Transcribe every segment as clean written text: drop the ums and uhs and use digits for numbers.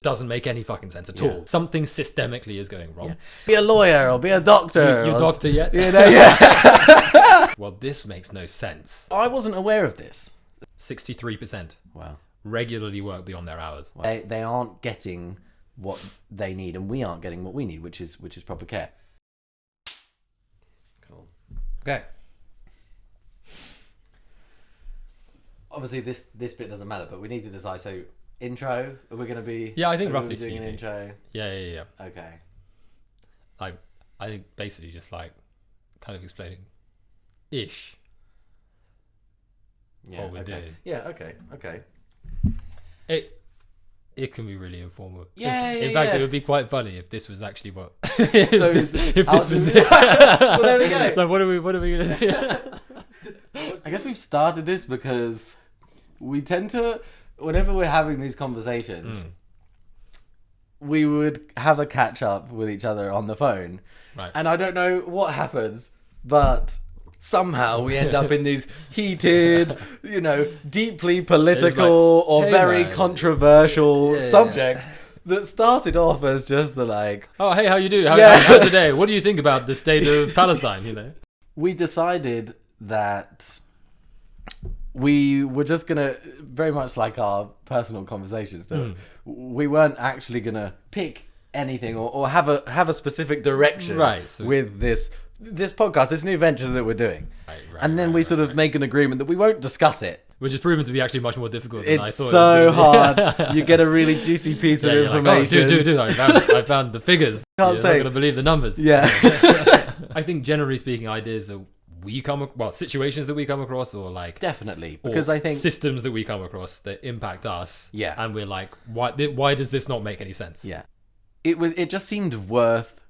doesn't make any fucking sense at all. Something systemically is going wrong. Be a lawyer or be a doctor. You're a doctor yet? You know, Well, this makes no sense. I wasn't aware of this. 63% Wow. regularly work beyond their hours. They aren't getting what they need, and we aren't getting what we need, which is proper care. Cool. Okay. Obviously, this bit doesn't matter, but we need to decide. So, intro. Are we going to be? Yeah, I think are we roughly doing speaking. an intro. Yeah. Okay. Like, I think basically just like kind of explaining ish Yeah. what we're doing. Yeah. Okay. It can be really informal. Yeah, In yeah, fact, it would be quite funny if this was actually what. So if this was it. Well, there we go. Like, what are we gonna do? I guess we've started this because we tend to, whenever we're having these conversations, we would have a catch up with each other on the phone. Right. And I don't know what happens, but somehow we end up in these heated, deeply political or "Hey, very man." controversial Yeah. subjects that started off as just Oh, hey, how you do? Yeah. How's the day? What do you think about the state of Palestine? We decided that we were just gonna, very much like our personal conversations, that we weren't actually gonna pick anything or have a specific direction with this podcast, this new venture that we're doing. And then we sort of make an agreement that we won't discuss it. Which has proven to be actually much more difficult than I It's thought. so it was gonna be. hard. You get a really juicy piece of you're like, information. dude, I found the figures. Can't You're say. not going to believe the numbers. Yeah. I think generally speaking, ideas that we situations that we come across, or like Definitely. or Because I think systems that we come across that impact us. Yeah. And we're like, why does this not make any sense? Yeah. It just seemed worth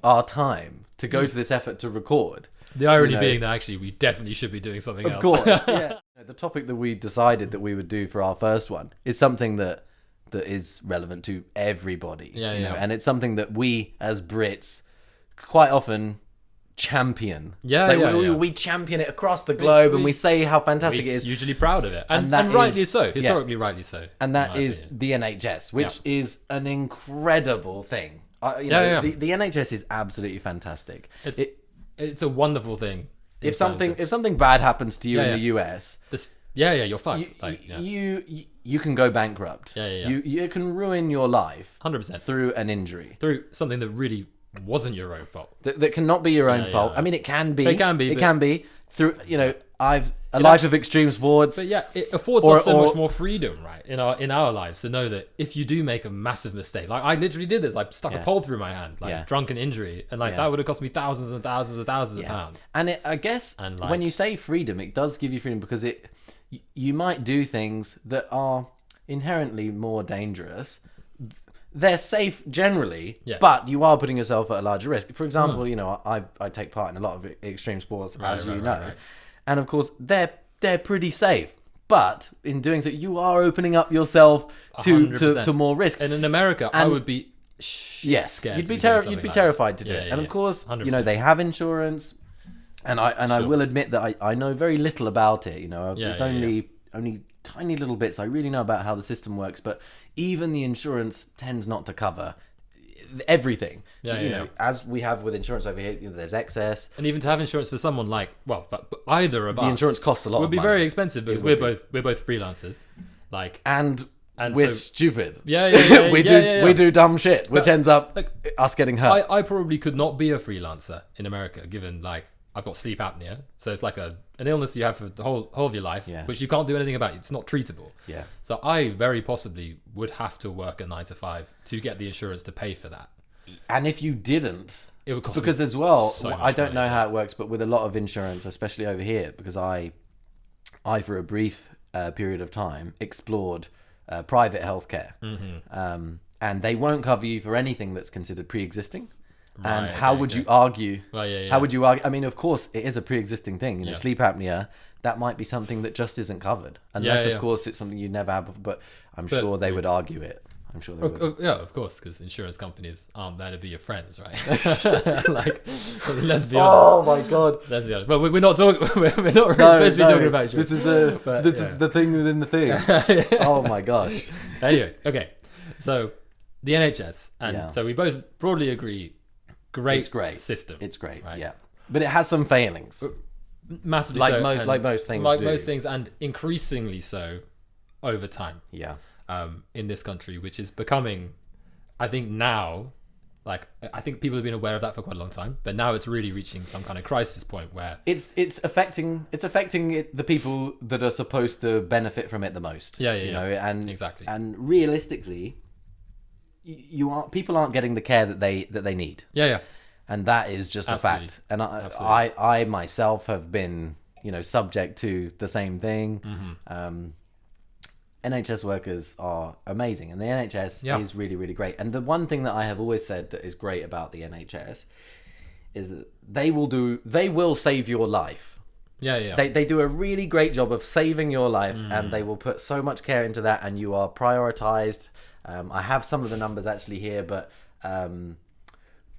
our time to go to this effort to record. The irony being that actually we definitely should be doing something else. Of course, yeah. The topic that we decided that we would do for our first one is something that is relevant to everybody. Yeah, you know, yeah. and it's something that we as Brits quite often champion. Yeah, Like, yeah, we champion it across the globe, and we say how fantastic it We're is. usually proud of it. And that rightly is- so. Historically, rightly so. And that in my is opinion. the NHS, which is an incredible thing. Yeah. The NHS is absolutely fantastic. It's a wonderful thing. If something bad happens to you in Yeah. the US, you're fucked. you can go bankrupt. Yeah. You can ruin your life 100% through an injury through something that really wasn't your own fault. that cannot be your own fault. yeah. I mean, it can be. It can be, It but- can be through. I've a life of extreme sports. But yeah, it affords us so much more freedom, right, in our lives, to know that if you do make a massive mistake, like I literally did this, I stuck a pole through my hand, drunken injury, and that would have cost me thousands and thousands and thousands of pounds. And I guess when you say freedom, it does give you freedom, because you might do things that are inherently more dangerous. They're safe generally, but you are putting yourself at a larger risk. For example, I take part in a lot of extreme sports, as you know. Right. And of course, they're pretty safe. But in doing so, you are opening up yourself to more risk. And in America, I would be scared. You'd be doing terrified to do that. it. And of course, 100%. they have insurance. And I will admit that I know very little about it. It's only tiny little bits I really know about how the system works. But even the insurance tends not to cover everything. As we have with insurance over here, there's excess. And even to have insurance for someone for either of us, The insurance costs a lot would of be money. very expensive, because we're both freelancers. And we're stupid. Yeah. We do dumb shit, which ends up us getting hurt. I probably could not be a freelancer in America, given I've got sleep apnea, so it's like an illness you have for the whole of your life, which you can't do anything about. It's not treatable. Yeah. So I very possibly would have to work a 9 to 5 to get the insurance to pay for that. And if you didn't, It would cost because me as well, so much I don't money. know how it works, but with a lot of insurance, especially over here, because I for a brief period of time explored private healthcare, and they won't cover you for anything that's considered pre-existing. And how would you argue? Well, yeah. How would you argue? I mean, of course, it is a pre-existing thing. Yeah. Sleep apnea, that might be something that just isn't covered, unless, of course, it's something you never have before. But I'm sure they would argue it. I'm sure they would. Yeah, of course, because insurance companies aren't there to be your friends, right? Let's be honest. Oh my god. Let's be honest. But we're not talking. We're not really supposed to be talking about insurance. This is is the thing within the thing. Oh my gosh. Anyway, okay. So the NHS, and so we both broadly agree, great system. It's great, right? yeah. But it has some failings. Massively like so. most things like do. most things, and increasingly so over time. Yeah. In this country, which is becoming, I think now, like, I think people have been aware of that for quite a long time, but now it's really reaching some kind of crisis point where it's affecting the people that are supposed to benefit from it the most. You know, and exactly. And realistically, people aren't getting the care that they need. Yeah. And that is just a fact. And I myself have been, you know, subject to the same thing. NHS workers are amazing, and the NHS is really, really great. And the one thing that I have always said that is great about the NHS is that they will save your life. Yeah. They do a really great job of saving your life, and they will put so much care into that, and you are prioritized. I have some of the numbers actually here, but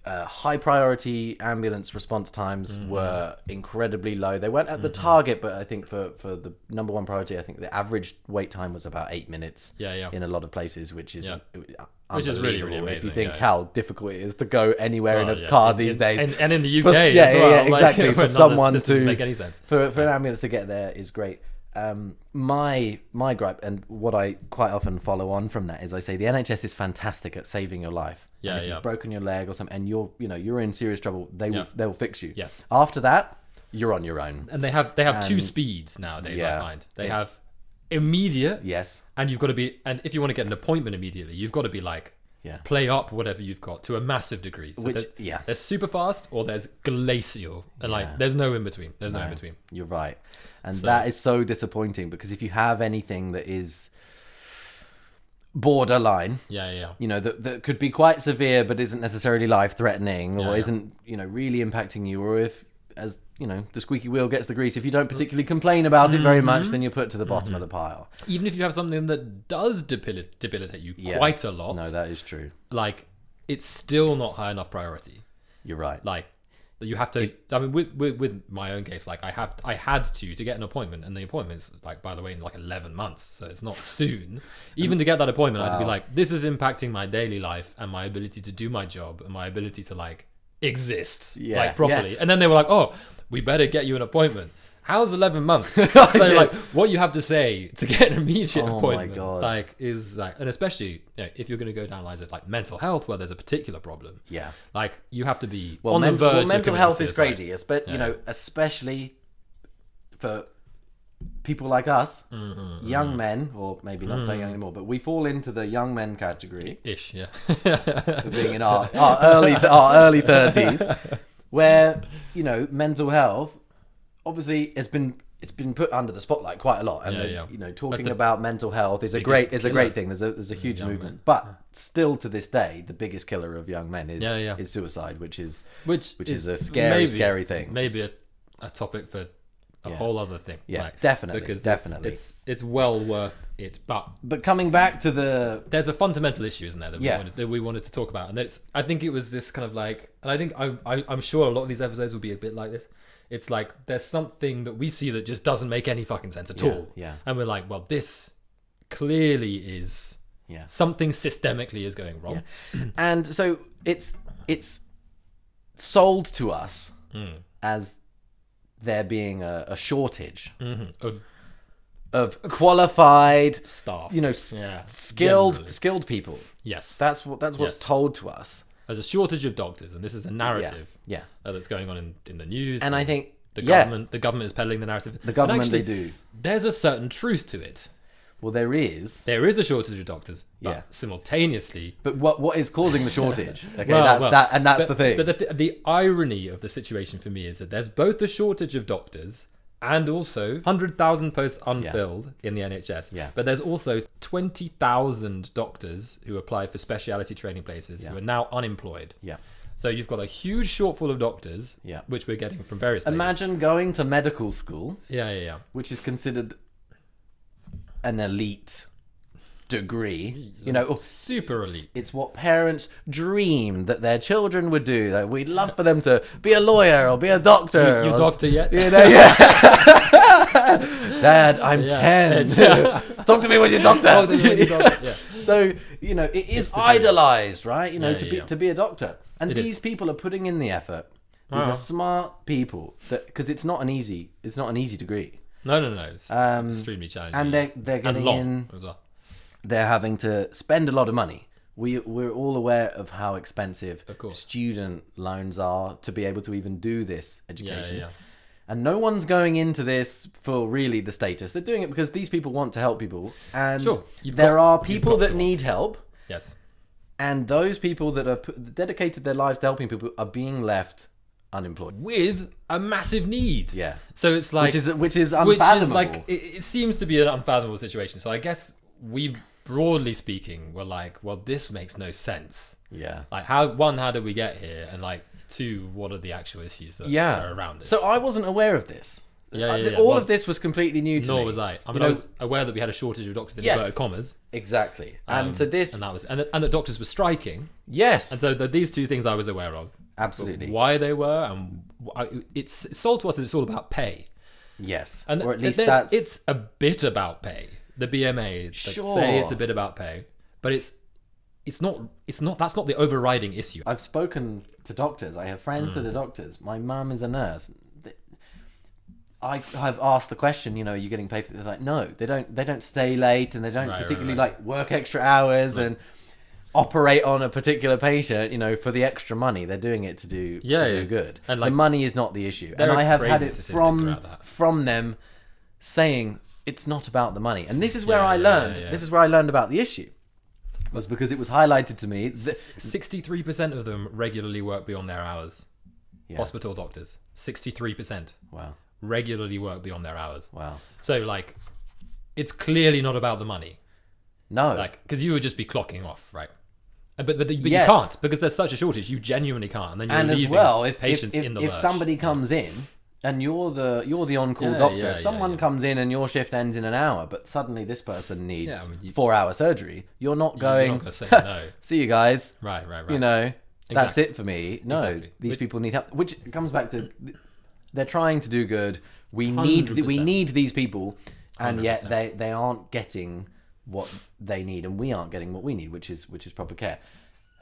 high priority ambulance response times were incredibly low. They weren't at the target, but I think for the number one priority, I think the average wait time was about 8 minutes in a lot of places, which is really, really amazing. If you think how difficult it is to go anywhere in a car these days. And in the UK as well. Exactly. Like, for someone to make any sense. For an ambulance to get there is great. My gripe, and what I quite often follow on from that, is I say the NHS is fantastic at saving your life. And if you've broken your leg or something, and you're in serious trouble, they will fix you. Yes. After that, you're on your own. And they have two speeds nowadays. I find they have immediate. Yes. And you've got to be, and if you want to get an appointment immediately, you've got to be like. Yeah. Play up whatever you've got to a massive degree. So there's super fast or there's glacial, and like there's no in between. There's no in between. You're right, and that is so disappointing, because if you have anything that is borderline, you know, that could be quite severe but isn't necessarily life threatening, or isn't, you know, really impacting you, or if, as you know, the squeaky wheel gets the grease, if you don't particularly complain about it very much, then you're put to the bottom of the pile. Even if you have something that does debilitate you quite a lot. No, that is true. Like, it's still not high enough priority. You're right. Like, you have to. I mean, with my own case, like I had to get an appointment, and the appointment's like, by the way, in like 11 months, so it's not soon. Even to get that appointment, I had to be like, this is impacting my daily life and my ability to do my job and my ability to like exist like properly. And then they were like, oh, we better get you an appointment. How's 11 months? So like, what you have to say to get an immediate appointment, my God, like is like, and especially, you know, if you're going to go down lines of like mental health where there's a particular problem, like you have to be on the verge. Well, mental health is crazy, but you know, especially for people like us, young men, or maybe not so young anymore, but we fall into the young men category, being in our early 30s, where, you know, mental health obviously it's been put under the spotlight quite a lot, and you know, talking about mental health is a great thing. There's a huge movement, but still to this day, the biggest killer of young men is suicide, which is a scary thing. Maybe a topic for a whole other thing. Yeah, like, definitely. It's well worth it. But coming back to there's a fundamental issue, isn't there, that we wanted to talk about, and I think it was this kind of like, and I think I'm sure a lot of these episodes will be a bit like this. It's like there's something that we see that just doesn't make any fucking sense at all. Yeah. And we're like, well, this clearly is something systemically is going wrong. Yeah. And so it's sold to us as there being a shortage of qualified staff, you know, skilled people. Yes. That's what's told to us. There's a shortage of doctors, and this is a narrative that's going on in the news. And I think the government is peddling the narrative. The government, they do. There's a certain truth to it. Well, there is a shortage of doctors, but simultaneously. But what is causing the shortage? Okay, that's the thing. But the irony of the situation for me is that there's both a shortage of doctors and also 100,000 posts unfilled in the NHS. Yeah. But there's also 20,000 doctors who apply for speciality training places who are now unemployed. Yeah. So you've got a huge shortfall of doctors, which we're getting from various places. Imagine going to medical school, which is considered an elite degree, you know, super elite. It's what parents dream that their children would do. Like, we'd love for them to be a lawyer or be a doctor. You doctor yet? You know, Dad, I'm 10. Talk to me when you're doctor. So, you know, it is idolized, right? You know, to be a doctor. And these people are putting in the effort. These are smart people because it's not an easy degree. No. It's extremely challenging. And they're getting in as well. They're having to spend a lot of money. We're all aware of how expensive student loans are to be able to even do this education. Yeah. And no one's going into this for really the status. They're doing it because these people want to help people. And there are people that need help. Yes. And those people that are dedicated their lives to helping people are being left unemployed with a massive need. Yeah. So it's like which is unfathomable. Which is like it seems to be an unfathomable situation. So I guess we, broadly speaking, were like, well, this makes no sense. Yeah. Like how did we get here, and like two, what are the actual issues that are around this? So I wasn't aware of this. All of this was completely new to me. Nor was I. I mean, I was aware that we had a shortage of doctors in inverted commas. Exactly. And so this... And that doctors were striking. Yes. And so these two things I was aware of. Absolutely. Why they were, and it's sold to us that it's all about pay. Yes. And or at least it's a bit about pay. The BMA say it's a bit about pay, but it's not that's not the overriding issue. I've spoken to doctors. I have friends that are doctors. My mum is a nurse. I have asked the question, you know, are you getting paid for this? They're like, no, they don't stay late, and they don't particularly like work extra hours and operate on a particular patient, you know, for the extra money. They're doing it to do good. And like, the money is not the issue. And I have had it from them saying it's not about the money. And this is where I learned. This is where I learned about the issue. Was because it was highlighted to me. 63% of them regularly work beyond their hours. Yeah. Hospital doctors, 63%. Wow. Regularly work beyond their hours. Wow. So like, it's clearly not about the money. No. Like, because you would just be clocking off, right? But you can't, because there's such a shortage. You genuinely can't, and then you're leaving patients in the lurch. If somebody comes in and you're the on-call doctor, if someone comes in and your shift ends in an hour, but suddenly this person needs 4-hour surgery, you're not going. You're not gonna say no. See you guys. Right. You know, that's it for me. No, these people need help. Which comes back to they're trying to do good. We 100%. need these people, and 100%. Yet they aren't getting what they need, and we aren't getting what we need, which is proper care.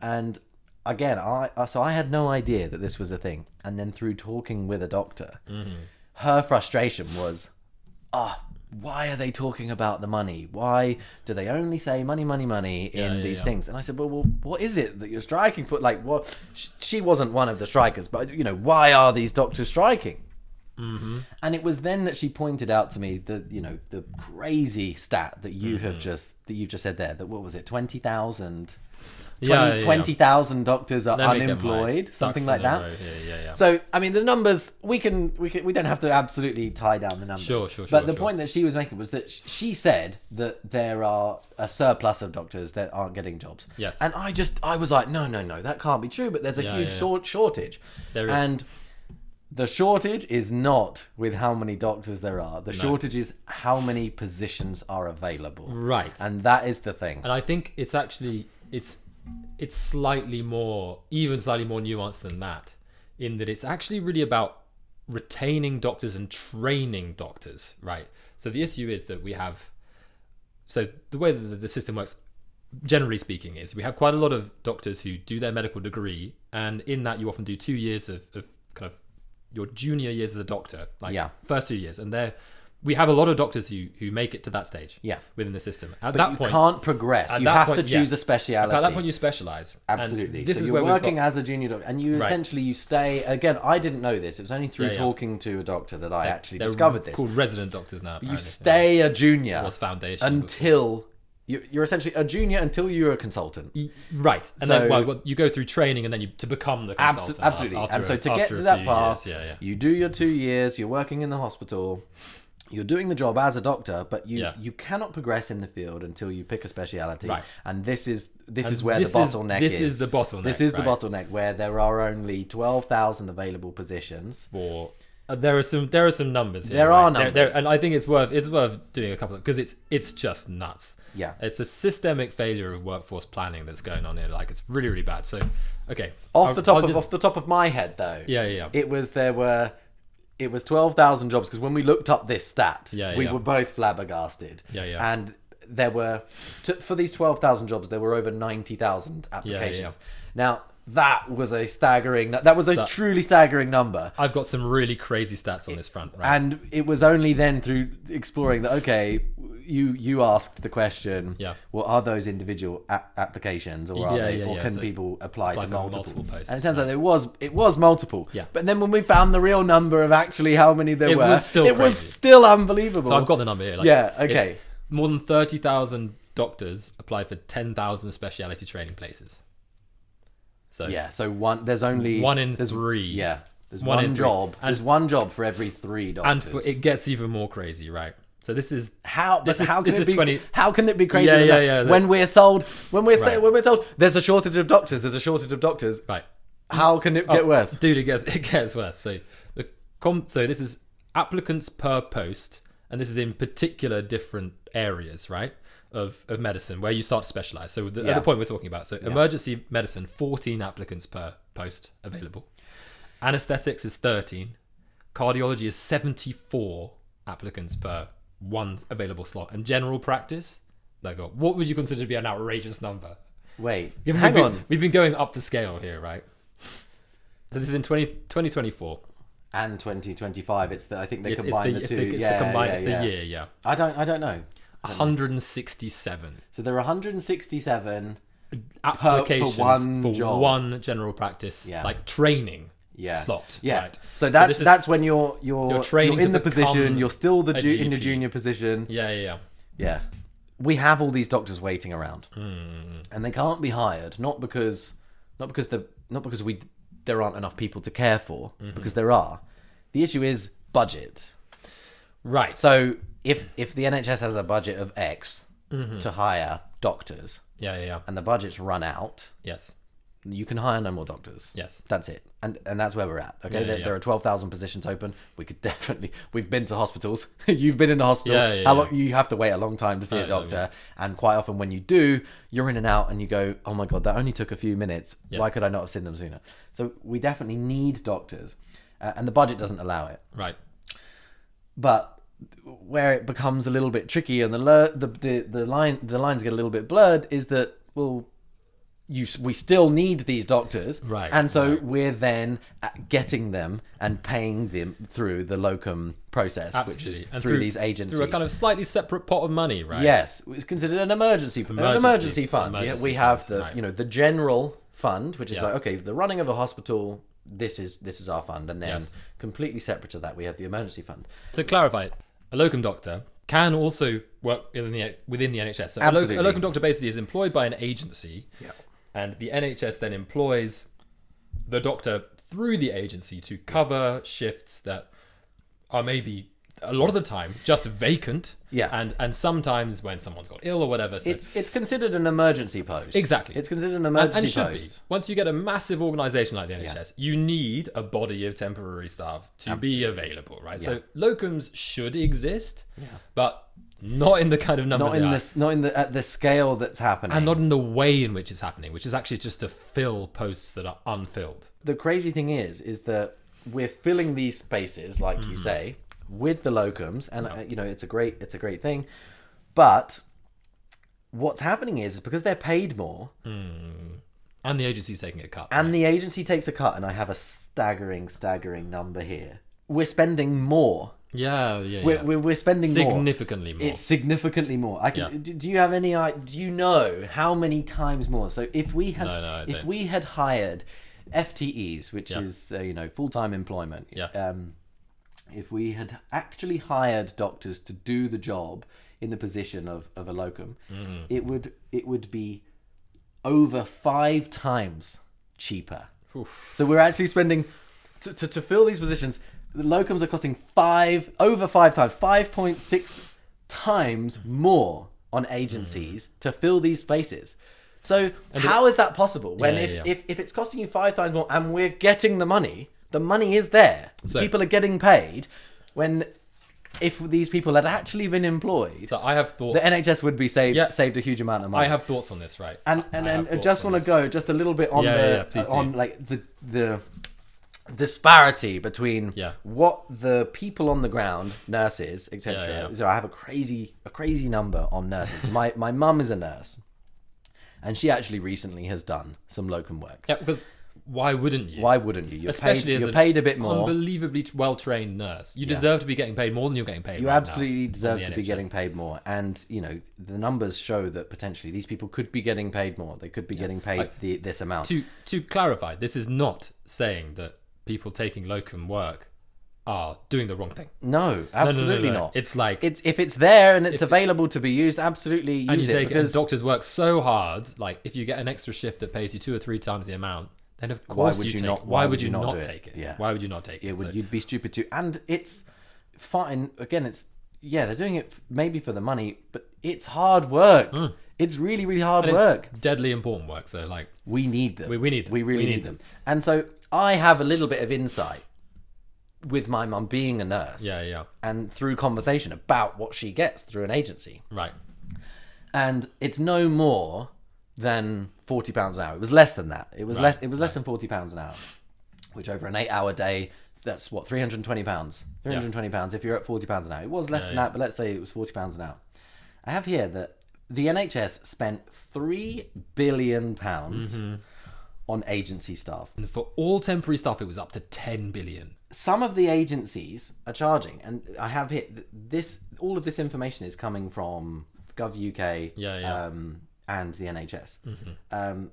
And again, I had no idea that this was a thing, and then through talking with a doctor, her frustration was, why are they talking about the money? Why do they only say money in these things? And I said, well, what is it that you're striking for? Like, what? She wasn't one of the strikers, but you know, why are these doctors striking? And it was then that she pointed out to me the crazy stat that you've just said there. That what was it? 20,000 doctors are unemployed, something like that. Yeah. So I mean, the numbers we don't have to absolutely tie down the numbers. Sure. But the point that she was making was that she said that there are a surplus of doctors that aren't getting jobs. Yes. And I was like, no, that can't be true. But there's a huge shortage. There is. And the shortage is not with how many doctors there are. The shortage is how many positions are available. Right. And that is the thing. And I think it's actually it's slightly more nuanced than that, in that it's actually really about retaining doctors and training doctors, right? So the issue is that so the way that the system works, generally speaking, is we have quite a lot of doctors who do their medical degree, and in that you often do 2 years of kind of your junior years as a doctor, first 2 years, and we have a lot of doctors who make it to that stage within the system. At that point, you can't progress. You have to choose a speciality. At that point, you specialize. Absolutely. This is where you're working as a junior doctor, and you essentially you stay. Again, I didn't know this. It was only through talking to a doctor that I actually discovered this. Called resident doctors now. You stay a junior foundation until you're essentially a junior until you're a consultant. Right. And then you go through training, and then to become the consultant. Absolutely. And so to get to that path, you do your 2 years. You're working in the hospital. You're doing the job as a doctor, but you cannot progress in the field until you pick a speciality. Right. And this is where the bottleneck is. This is the bottleneck. This is the bottleneck, where there are only 12,000 available positions. There are some numbers here. There are numbers, and I think it's worth doing a couple of, because it's just nuts. Yeah, it's a systemic failure of workforce planning that's going on here. Like, it's really, really bad. So, okay, off the top of my head though, it was 12,000 jobs, because when we looked up this stat, we were both flabbergasted. Yeah. And there were for these 12,000 jobs, there were over 90,000 applications. Now, that was a truly staggering number. I've got some really crazy stats on this front, right? And it was only then through exploring that, okay, you asked the question, well, are those individual applications, or can people apply to multiple posts? And it turns out it was multiple. Yeah. But then when we found the real number of actually how many there were, it was still unbelievable. So I've got the number here. Okay. It's more than 30,000 doctors apply for 10,000 specialty training places. So there's only one in three. Yeah, there's one job. There's one job for every 3 doctors. And it gets even more crazy, right? So this is how can it be crazy? Yeah. When we're told there's a shortage of doctors. Right. How can it get worse? Dude, it gets worse. So so this is applicants per post, and this is in particular different areas, right? Of medicine where you start to specialize. So at the point we're talking about, emergency medicine, 14 applicants per post available. Anesthetics is 13. Cardiology is 74 applicants per one available slot. And general practice, what would you consider to be an outrageous number? Wait, hang on. We've been going up the scale here, right? So this is in 2024. And 2025. I think they combine the two. It's the year, yeah. I don't know. 167. So there are 167 applications for one job. One general practice, training slot. Yeah. Right? So that's when you're training in the position. You're still in the junior position. Yeah. We have all these doctors waiting around, and they can't be hired not because there aren't enough people to care for, because there are. The issue is budget. Right. So if the NHS has a budget of X to hire doctors, and the budget's run out, you can hire no more doctors. Yes, that's it, and that's where we're at. Okay, there are 12,000 positions open. We've been to hospitals. You've been in the hospital. How long? You have to wait a long time to see a doctor, and quite often when you do, you're in and out, and you go, oh my god, that only took a few minutes. Why could I not have seen them sooner? So we definitely need doctors, and the budget doesn't allow it. Right, but where it becomes a little bit tricky and the lines get a little bit blurred is that, well, we still need these doctors, right? And so we're then getting them and paying them through the locum process, Absolutely. Which is through these agencies, through a kind of slightly separate pot of money, right? Yes, it's considered an emergency fund. We have the general fund, which is the running of a hospital. This is our fund, and then completely separate to that, we have the emergency fund. To clarify, a locum doctor can also work within the NHS. So a locum doctor basically is employed by an agency, and the NHS then employs the doctor through the agency to cover shifts that are maybe a lot of the time just vacant, and sometimes when someone's got ill or whatever. So it's considered an emergency post. Exactly, it's considered an emergency and post. Once you get a massive organisation like the NHS, you need a body of temporary staff to be available, right? So locums should exist, but not in the kind of numbers. At the scale that's happening, and not in the way in which it's happening, which is actually just to fill posts that are unfilled. The crazy thing is that we're filling these spaces, like you say, with the locums, and it's a great thing, but what's happening is because they're paid more, and the agency's taking a cut, and the agency takes a cut, and I have a staggering number here. We're spending more. We're spending significantly more. It's significally more. Do you have any? Do you know how many times more? So if we had hired FTEs, which is full-time employment, if we had actually hired doctors to do the job in the position of a locum, it would be over 5 times cheaper. Oof. So we're actually spending to fill these positions. The locums are costing 5.6 times more on agencies to fill these spaces. So how is that possible? When if it's costing you 5 times more and we're getting the money is there. So, people are getting paid. If these people had actually been employed, so I have thoughts. The NHS would be saved a huge amount of money. I have thoughts on this, right? And I just want to go just a little bit on on like the disparity between what the people on the ground, nurses, etc. So I have a crazy number on nurses. My mum is a nurse, and she actually recently has done some locum work. Yeah, because why wouldn't you? You're Especially paid, as you're paid a bit more. Unbelievably well-trained nurse. You deserve to be getting paid more than you're getting paid. You right absolutely now deserve to be getting paid more. And, the numbers show that potentially these people could be getting paid more. They could be getting paid this amount. To clarify, this is not saying that people taking locum work are doing the wrong thing. No, absolutely not. It's like... if it's there and it's available to be used, absolutely use and you it. Take because doctors work so hard. Like, if you get an extra shift that pays you 2 or 3 times the amount, then of course why would you not take it? Yeah. Why would you not take it? You'd be stupid too. And it's fine. Again, they're doing it maybe for the money, but it's hard work. It's really, really hard work. It's deadly important work. So like, we need them. We need them. We really need them. And so I have a little bit of insight with my mum being a nurse. Yeah. And through conversation about what she gets through an agency. Right. And it's no more than £40 an hour. It was less than that. It was less than £40 an hour, which over an 8-hour day, that's what, £320. £320 if you're at £40 an hour. It was less than that, but let's say it was £40 an hour. I have here that the NHS spent £3 billion on agency staff. And for all temporary staff, it was up to 10 billion. Some of the agencies are charging, and I have here all of this information is coming from Gov.uk and the NHS.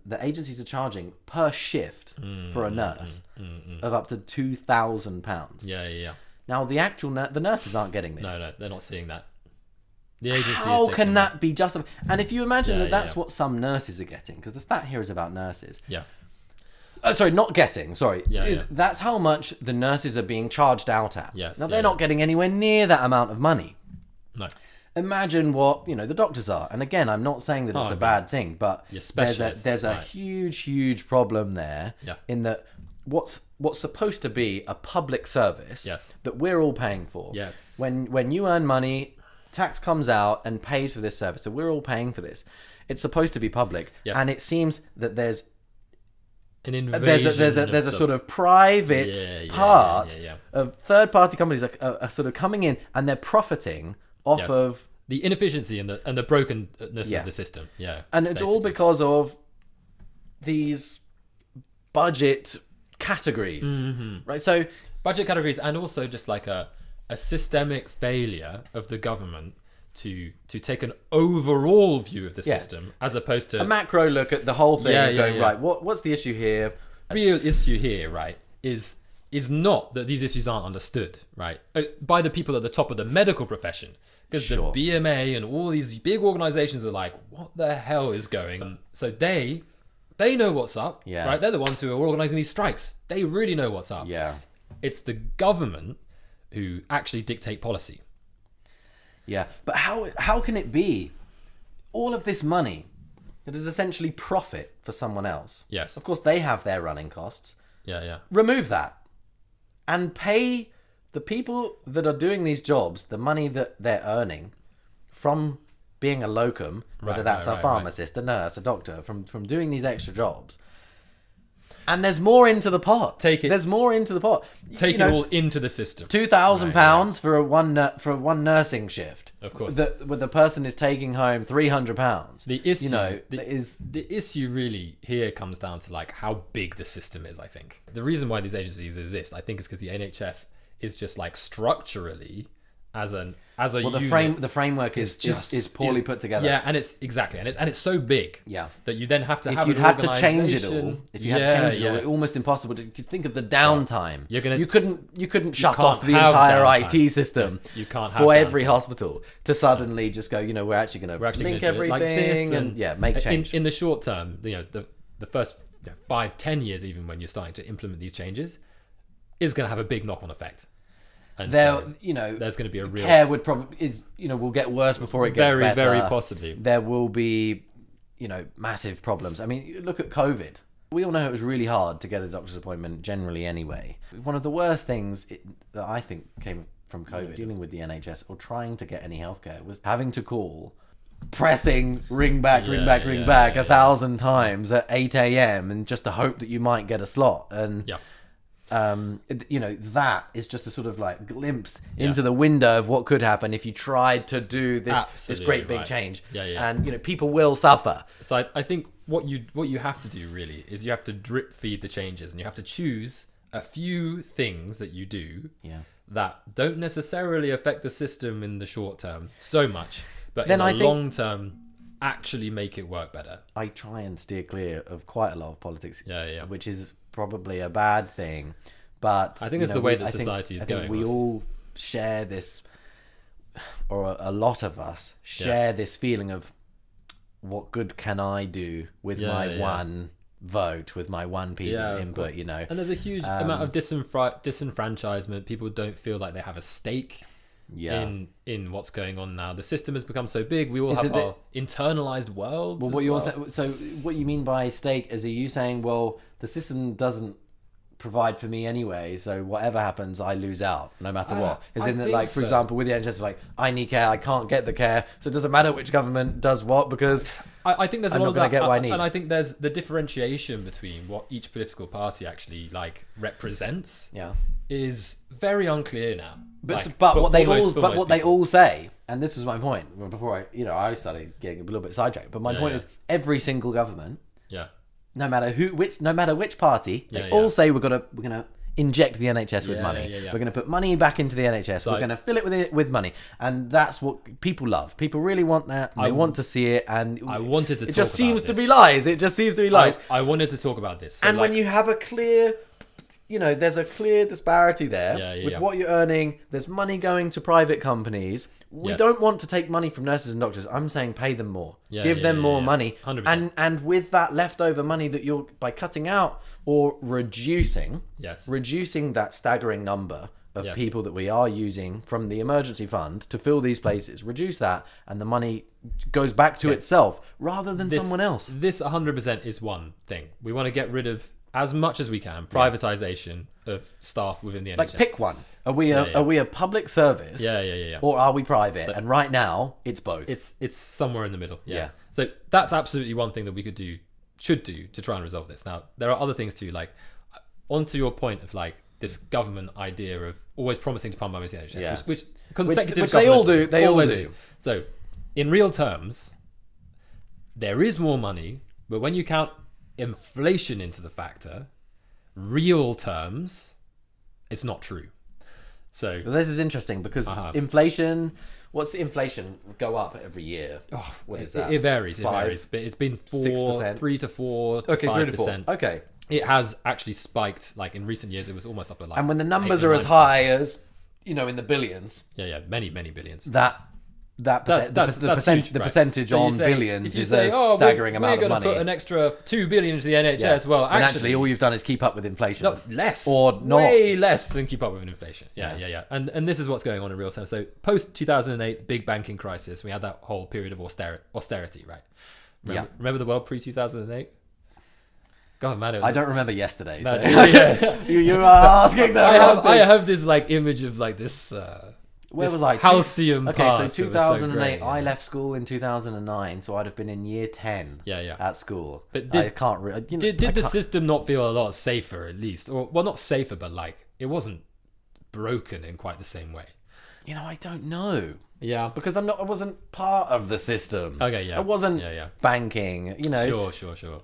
The agencies are charging per shift for a nurse of up to £2,000. Yeah. Now the nurses aren't getting this. No, they're not seeing that. The agency. How can that be justified? And if you imagine that's what some nurses are getting, because the stat here is about nurses. Yeah. Sorry, not getting. Sorry. Yeah. That's how much the nurses are being charged out at. Yes. Now they're not getting anywhere near that amount of money. No. Imagine what the doctors are. And again, I'm not saying that it's a bad thing, but there's a huge problem there. Yeah. In that what's supposed to be a public service that we're all paying for. Yes. When you earn money, tax comes out and pays for this service. So we're all paying for this. It's supposed to be public. Yes. And it seems that there's an invasion. There's a sort of private part of third-party companies are sort of coming in and they're profiting off of the inefficiency and the brokenness of the system. Yeah, and it's all because of these budget categories, right? So budget categories, and also just like a systemic failure of the government to take an overall view of the system, as opposed to a macro look at the whole thing and going, right, what's the issue here? Real issue here, right, is not that these issues aren't understood, right, by the people at the top of the medical profession, because the BMA and all these big organizations are like, what the hell is going on? So they know what's up, right? They're the ones who are organizing these strikes. They really know what's up. Yeah. It's the government who actually dictate policy. Yeah, but how can it be all of this money that is essentially profit for someone else? Yes. Of course, they have their running costs. Yeah. Remove that and pay the people that are doing these jobs the money that they're earning from being a locum, whether that's a pharmacist, a nurse, a doctor, from doing these extra jobs. And there's more into the pot. There's more into the pot. Take it all into the system. £2,000 for one nursing shift. Of course. Where the person is taking home £300. The issue, the issue really here comes down to like how big the system is. I think the reason why these agencies exist, I think, is because the NHS is just like structurally as a unit, the framework is poorly put together. Yeah, and it's so big. Yeah, that you then have to have if you had to change it all, it's almost impossible to think of the downtime. You couldn't shut off the entire IT system. You can't have for every hospital to suddenly just go. We're actually going to link everything like this and make change in the short term. The first 5-10 years, even when you're starting to implement these changes, is going to have a big knock-on effect. And there's going to be a real care will get worse before it gets better. Very possibly. There will be, massive problems. I mean, look at COVID. We all know it was really hard to get a doctor's appointment generally anyway. One of the worst things that I think came from COVID, dealing with the NHS or trying to get any healthcare, was having to call, pressing ring back 1,000 times at 8 a.m. and just to hope that you might get a slot. And that is just a sort of like glimpse into the window of what could happen if you tried to do this great big change. And people will suffer. So I think what you have to do really is you have to drip feed the changes, and you have to choose a few things that you do that don't necessarily affect the system in the short term so much, but then in the long term actually make it work better. I try and steer clear of quite a lot of politics, which is probably a bad thing, but I think it's the way that society is going. We all share this, or a lot of us share this feeling of what good can I do with my one vote, with my one piece of input, And there's a huge amount of disenfranchisement. People don't feel like they have a stake in what's going on now. The system has become so big. We all have our internalized worlds. So what you mean by stake is, are you saying, well, the system doesn't provide for me anyway, so whatever happens, I lose out no matter what? Is in that, like, for example, with the NHS, like, I need care, I can't get the care, so it doesn't matter which government does what, because I think there's I'm a lot not of going that, to get what I need. And I think there's the differentiation between what each political party actually like represents. Is very unclear now. But what they all say, and this was my point before I started getting a little bit sidetracked. But my point is, every single government, no matter which party, they all say we're gonna inject the NHS with money. We're going to put money back into the NHS. We're going to fill it with money, and that's what people love. People really want that. And they want to see it, and I wanted to. It just seems to be lies. It just seems to be lies. I wanted to talk about this. So and when you have a clear, there's a clear disparity there with what you're earning. There's money going to private companies. We don't want to take money from nurses and doctors. I'm saying pay them more. Give them more money. 100%. And with that leftover money that you're, by cutting out or reducing that staggering number of people that we are using from the emergency fund to fill these places, reduce that, and the money goes back to itself rather than someone else. This 100% is one thing. We want to get rid of, as much as we can, privatization of staff within the NHS. Like, pick one. Are we a public service? Or are we private? So, and right now, it's both. It's somewhere in the middle. Yeah. So that's absolutely one thing that we should do to try and resolve this. Now, there are other things too, like, onto your point of, like, this government idea of always promising to pump money into the NHS, which consecutive governments they all do. So, in real terms, there is more money, but when you count inflation into the factor, real terms, it's not true. So this is interesting because inflation. What's the inflation go up every year? Oh, what is that? It varies. But it's been 3 to 4 to 5%. Okay. It has actually spiked. Like, in recent years, it was almost up at, like, and when the numbers are as high as in the billions, many billions. The percentage on billions is a staggering amount of money. We're going to put an extra 2 billion into the NHS. Well, actually, all you've done is keep up with inflation. No, less. Or not. Way less than keep up with inflation. Yeah. And this is what's going on in real time. So, post 2008, big banking crisis, we had that whole period of austerity, right? Remember the world pre 2008? God, man, I don't remember yesterday. So. you are asking that. I have this, like, image of, like, this. Where was I? Halcyon Okay, so 2008. I left school in 2009, so I'd have been in year 10. At school. But I can't really. Did the system not feel a lot safer, at least, or, well, not safer, but, like, it wasn't broken in quite the same way? I don't know. Yeah, because I wasn't part of the system. Okay, I wasn't banking. Sure. For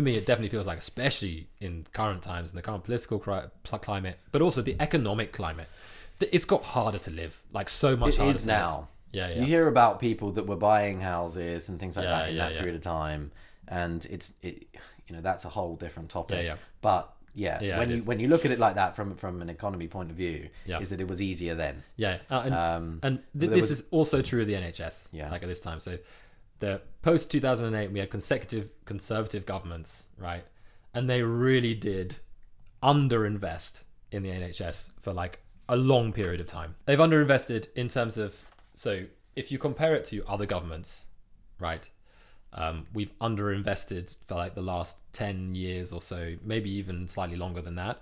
me, it definitely feels like, especially in current times, in the current political climate, but also the economic climate, it's got harder to live. Like, so much harder. It is now. Yeah. You hear about people that were buying houses and things like that in that period of time, and that's a whole different topic. But when you look at it like that from an economy point of view, is that it was easier then. This is also true of the NHS. Like, at this time, so the post 2008, we had consecutive conservative governments, right, and they really did underinvest in the NHS for, like, a long period of time. They've underinvested in terms of, so if you compare it to other governments, right, we've underinvested for, like, the last 10 years or so, maybe even slightly longer than that.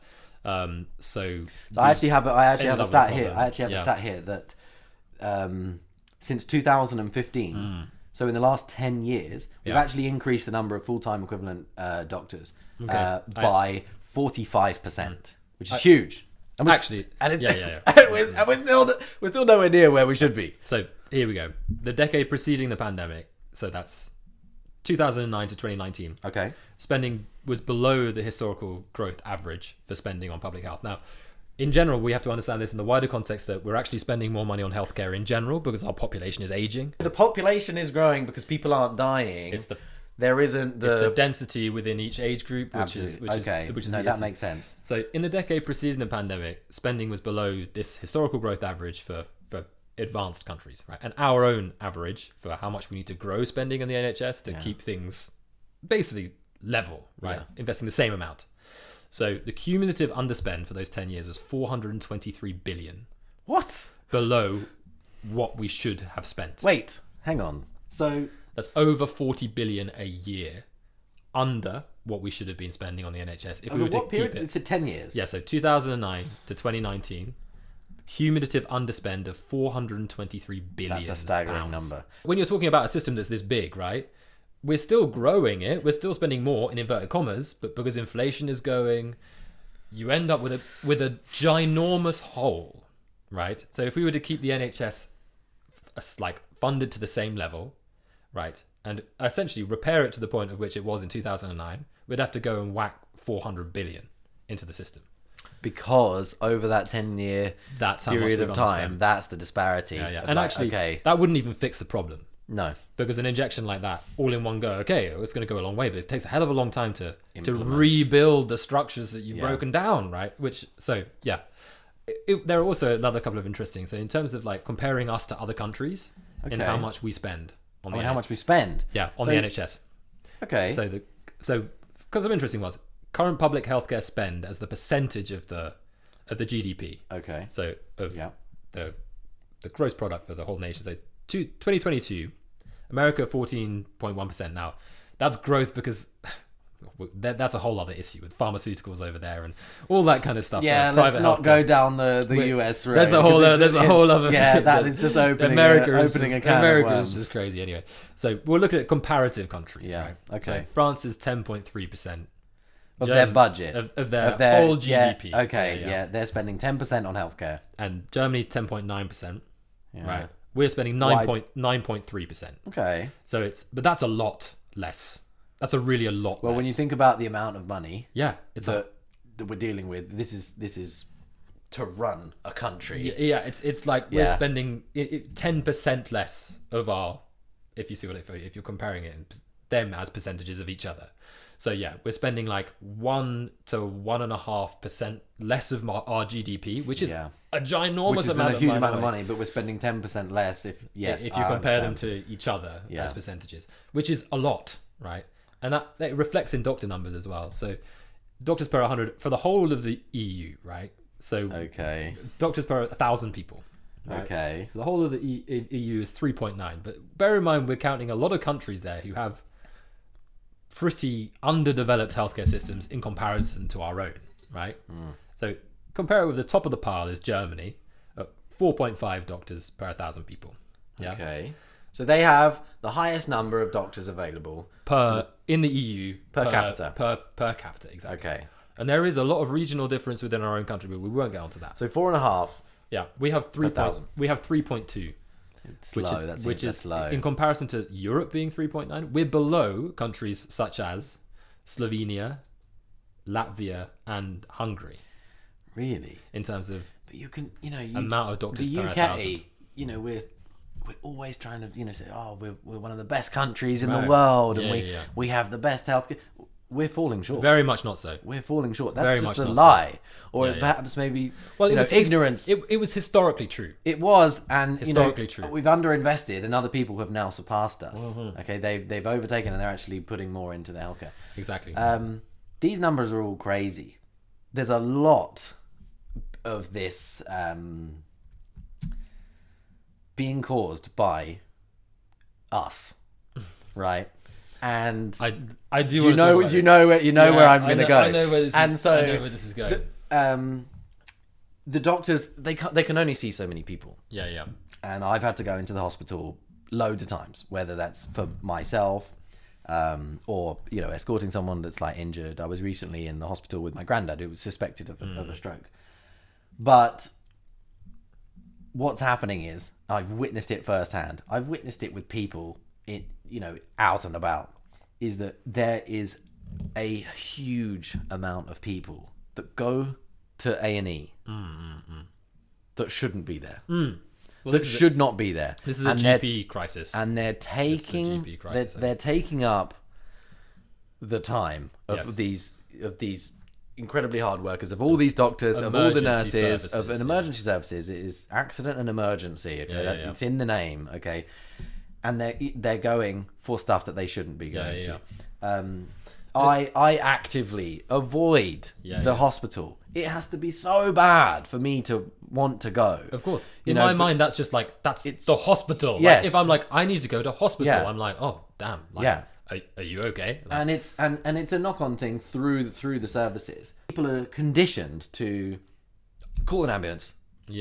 So I actually have a stat here. A stat here that since 2015, so in the last 10 years, we've actually increased the number of full-time equivalent doctors by 45%, which is huge. And Actually, and it's, yeah. and we're still nowhere near where we should be. So here we go. The decade preceding the pandemic, so that's 2009 to 2019. Okay. Spending was below the historical growth average for spending on public health. Now, in general, we have to understand this in the wider context that we're actually spending more money on healthcare in general because our population is aging. The population is growing because people aren't dying. There isn't the density within each age group, which is no, that makes sense. So in the decade preceding the pandemic, spending was below this historical growth average for advanced countries, right? And our own average for how much we need to grow spending in the NHS to keep things basically level, right? Yeah. Investing the same amount. So the cumulative underspend for those 10 years was 423 billion. What? Below what we should have spent. Wait, hang on. So that's over 40 billion a year under what we should have been spending on the NHS if we were to keep it. It's 10 years. Yeah, so 2009 to 2019, cumulative underspend of 423 billion. That's a staggering number. When you're talking about a system that's this big, right? We're still growing it. We're still spending more in inverted commas, but because inflation is going, you end up with a ginormous hole, right? So if we were to keep the NHS funded to the same level, right, and essentially repair it to the point at which it was in 2009, we'd have to go and whack 400 billion into the system. Because over that 10-year period of time, that's the disparity. Yeah. And that wouldn't even fix the problem. No. Because an injection like that, all in one go, okay, it's going to go a long way, but it takes a hell of a long time to rebuild the structures that you've broken down, right? There are also another couple of interesting. So in terms of comparing us to other countries and how much we spend on how much we spend? Yeah, on the NHS. Okay. So because some interesting ones, current public healthcare spend as the percentage of the GDP. Okay. So the gross product for the whole nation. So 2022, America 14.1%. Now that's growth because that's a whole other issue with pharmaceuticals over there and all that kind of stuff. Yeah, let's not go down the US road. There's a whole other. Yeah, that is just opening America a can America of worms. is just crazy anyway. So we're looking at comparative countries, right? Okay. So France is 10.3%. Of their budget. Of their whole GDP. Yeah, they're spending 10% on healthcare. And Germany 10.9%. Yeah. Right. We're spending 9.3%. Okay. But that's a lot less. That's really a lot less. Well, when you think about the amount of money that we're dealing with, this is to run a country. Yeah, it's like we're spending 10% less of our, if you see if you're comparing it, them as percentages of each other. So yeah, we're spending 1 to 1.5% less of our GDP, which is a ginormous amount, a huge amount of money. But we're spending 10% less if you compare them to each other as percentages, which is a lot, right? And that reflects in doctor numbers as well. So doctors per 100 for the whole of the EU, right? So doctors per 1,000 people. Right? Okay. So the whole of the EU is 3.9. But bear in mind, we're counting a lot of countries there who have pretty underdeveloped healthcare systems in comparison to our own, right? So compare it with the top of the pile is Germany, 4.5 doctors per 1,000 people. Yeah. Okay. So they have the highest number of doctors available in the EU per capita. Per capita, exactly. Okay. And there is a lot of regional difference within our own country, but we won't get onto that. So 4.5. Yeah, we have 3.0. We have 3.2. It's which is slow. In comparison to Europe being 3.9, we're below countries such as Slovenia, Latvia, and Hungary. Really? In terms of amount of doctors per 1,000. We're always trying to say, we're one of the best countries in the world, and we have the best healthcare. We're falling short. Very much not so. We're falling short. That's just a lie. Or perhaps maybe ignorance. It was historically true. It was, and historically true. We've underinvested, and other people have now surpassed us. Mm-hmm. Okay, they've overtaken, and they're actually putting more into their healthcare. Exactly. These numbers are all crazy. There's a lot of this being caused by us, right? And I do. You know where I'm going to go. I know where this is going. The doctors they can only see so many people. Yeah. And I've had to go into the hospital loads of times, whether that's for myself, or escorting someone that's like injured. I was recently in the hospital with my granddad who was suspected of a stroke. But what's happening is I've witnessed it firsthand. I've witnessed it with people out and about. Is that there is a huge amount of people that go to A&E that shouldn't be there. Well, that should not be there. This is a GP crisis, and they're taking they're taking up the time of these incredibly hard workers, of all these doctors, of all the nurses, of an emergency services. It is accident and emergency. Okay, it's in the name. Okay, and they're going for stuff that they shouldn't be going to. I actively avoid the hospital. It has to be so bad for me to want to go. Of course. In my mind, that's just like, it's the hospital. Yes. Like, if I'm like, I need to go to hospital, I'm like, oh, damn. Like, are you okay? Like, and it's a knock-on thing through the services. People are conditioned to call an ambulance.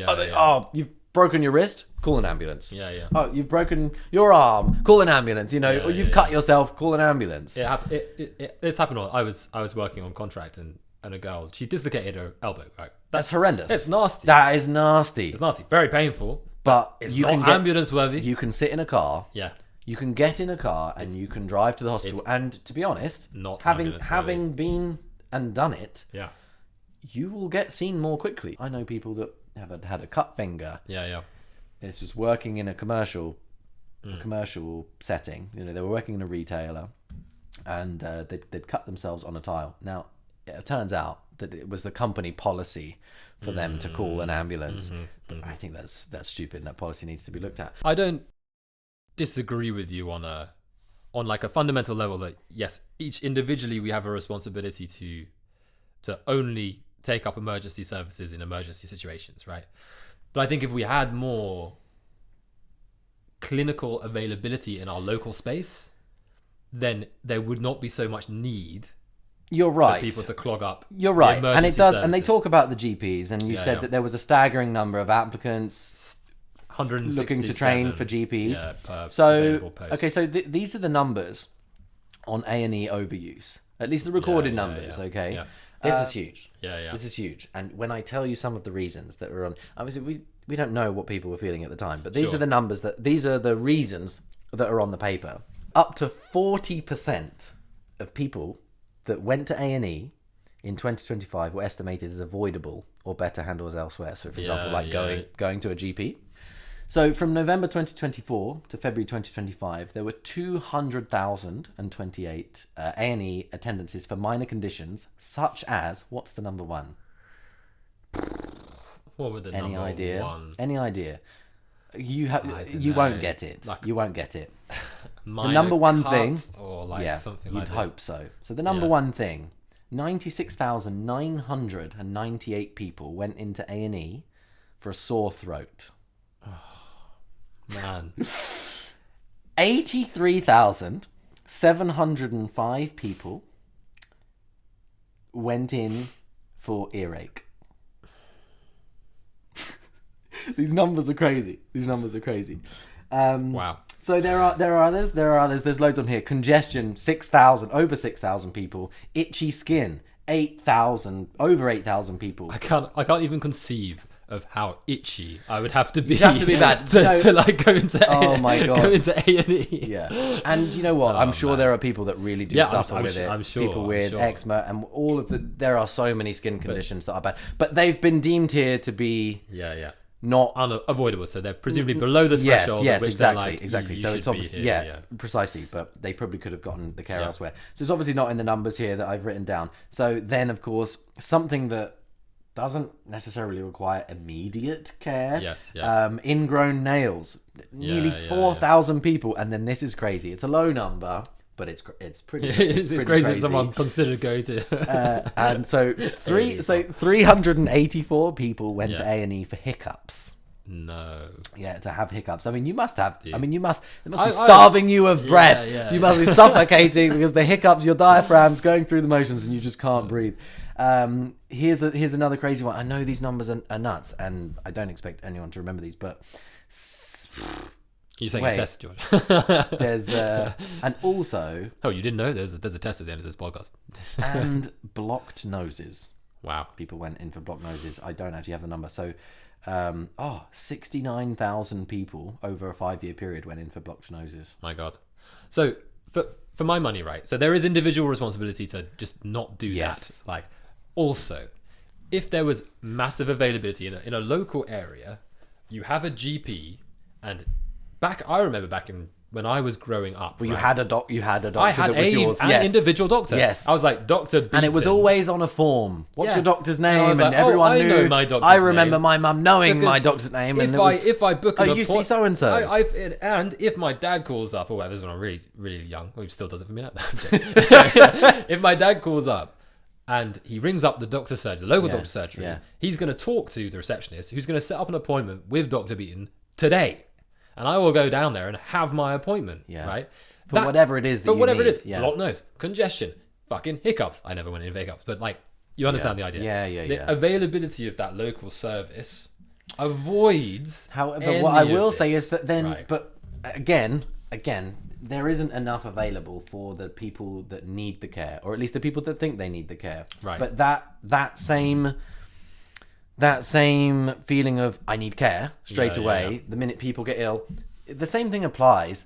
Oh, you've broken your wrist? Call an ambulance. Oh, you've broken your arm? Call an ambulance. Or you've cut yourself? Call an ambulance. This happened. I was working on contract and a girl, she dislocated her elbow. Right, that's horrendous. It's nasty. That is nasty. It's nasty. Very painful. But it's not ambulance worthy. You can sit in a car. You can get in a car and you can drive to the hospital. And to be honest, not having been and done it, you will get seen more quickly. I know people that have had a cut finger. This was working in a commercial setting. They were working in a retailer, and they'd cut themselves on a tile. Now, it turns out that it was the company policy for them to call an ambulance. But I think that's stupid, and that policy needs to be looked at. I don't disagree with you on like a fundamental level that yes, each individually we have a responsibility to only take up emergency services in emergency situations, right? But I think if we had more clinical availability in our local space, then there would not be so much need. You're right. For people to clog up. You're right, and it does. Services. And they talk about the GPs, and you said that there was a staggering number of applicants, 167 looking to train for GPs. So these are the numbers on A&E overuse. At least the recorded numbers. Okay. Yeah. This is huge. This is huge. And when I tell you some of the reasons that were on, obviously we don't know what people were feeling at the time, but these are the numbers these are the reasons that are on the paper. Up to 40% of people that went to A&E in 2025 were estimated as avoidable or better handled elsewhere. So, for example, going to a GP. So, from November 2024 to February 2025, there were 200,028 A&E attendances for minor conditions, such as, what's the number one? What would the number one? Any idea? You won't get it. You won't get it. The number one thing, or something like you'd hope so. So the number one thing, 96,998 people went into A&E for a sore throat. Oh, man. 83,705 people went in for earache. These numbers are crazy. Wow. So there are others. There's loads on here. Congestion, over 6,000 people. Itchy skin, 8,000, over 8,000 people. I can't even conceive of how itchy I would have to be. You'd have to be bad to like go into go into A&E. Yeah, and you know what? I'm sure there are people that really do suffer with it. I'm sure people with eczema and all of the. There are so many skin conditions that are bad, but they've been deemed here to be not unavoidable. So they're presumably below the threshold. Yes, which exactly. Like, exactly. So it's obviously precisely. But they probably could have gotten the care elsewhere. So it's obviously not in the numbers here that I've written down. So then, of course, something that doesn't necessarily require immediate care. Yes. Ingrown nails, nearly 4,000 people, and then this is crazy. It's a low number, but it's pretty. It's crazy that someone considered going to. And so 384 people went to A&E for hiccups. No. Yeah, to have hiccups. I mean, you must have. Dude. I mean, it must be starving you of breath. You must be suffocating because the hiccups, your diaphragm's going through the motions, and you just can't breathe. Here's another crazy one. I know these numbers are nuts, and I don't expect anyone to remember these, but You saying wait, a test, George? there's and also Oh, you didn't know there's a test at the end of this podcast. and blocked noses. Wow. People went in for blocked noses. I don't actually have the number. So 69,000 people over a 5-year period went in for blocked noses. My God. So for my money, right? So there is individual responsibility to just not do that. Like, also, if there was massive availability in a local area, you have a GP, and I remember back in when I was growing up. Well, right? you had a doctor I had that was yours. an individual doctor. Yes. I was like, Dr. Beaton. And it was always on a form. What's your doctor's name? And I was like, everyone I knew. know my doctor's I remember name. my mum knowing Because my doctor's name. And if I book an you see so and so. And if my dad calls up, or whatever, this is when I'm really, really young, well, he still does it for me now. If my dad calls up and he rings up the doctor's surgery, the local doctor's surgery, he's going to talk to the receptionist, who's going to set up an appointment with Dr. Beaton today. And I will go down there and have my appointment, right? For whatever it is that you need. Blocked nose, congestion, fucking hiccups. I never went in hiccups, but like, you understand the idea. The availability of that local service avoids. However, what I will say is that then, but again, there isn't enough available for the people that need the care, or at least the people that think they need the care. Right. But that same feeling of I need care straight away, the minute people get ill, the same thing applies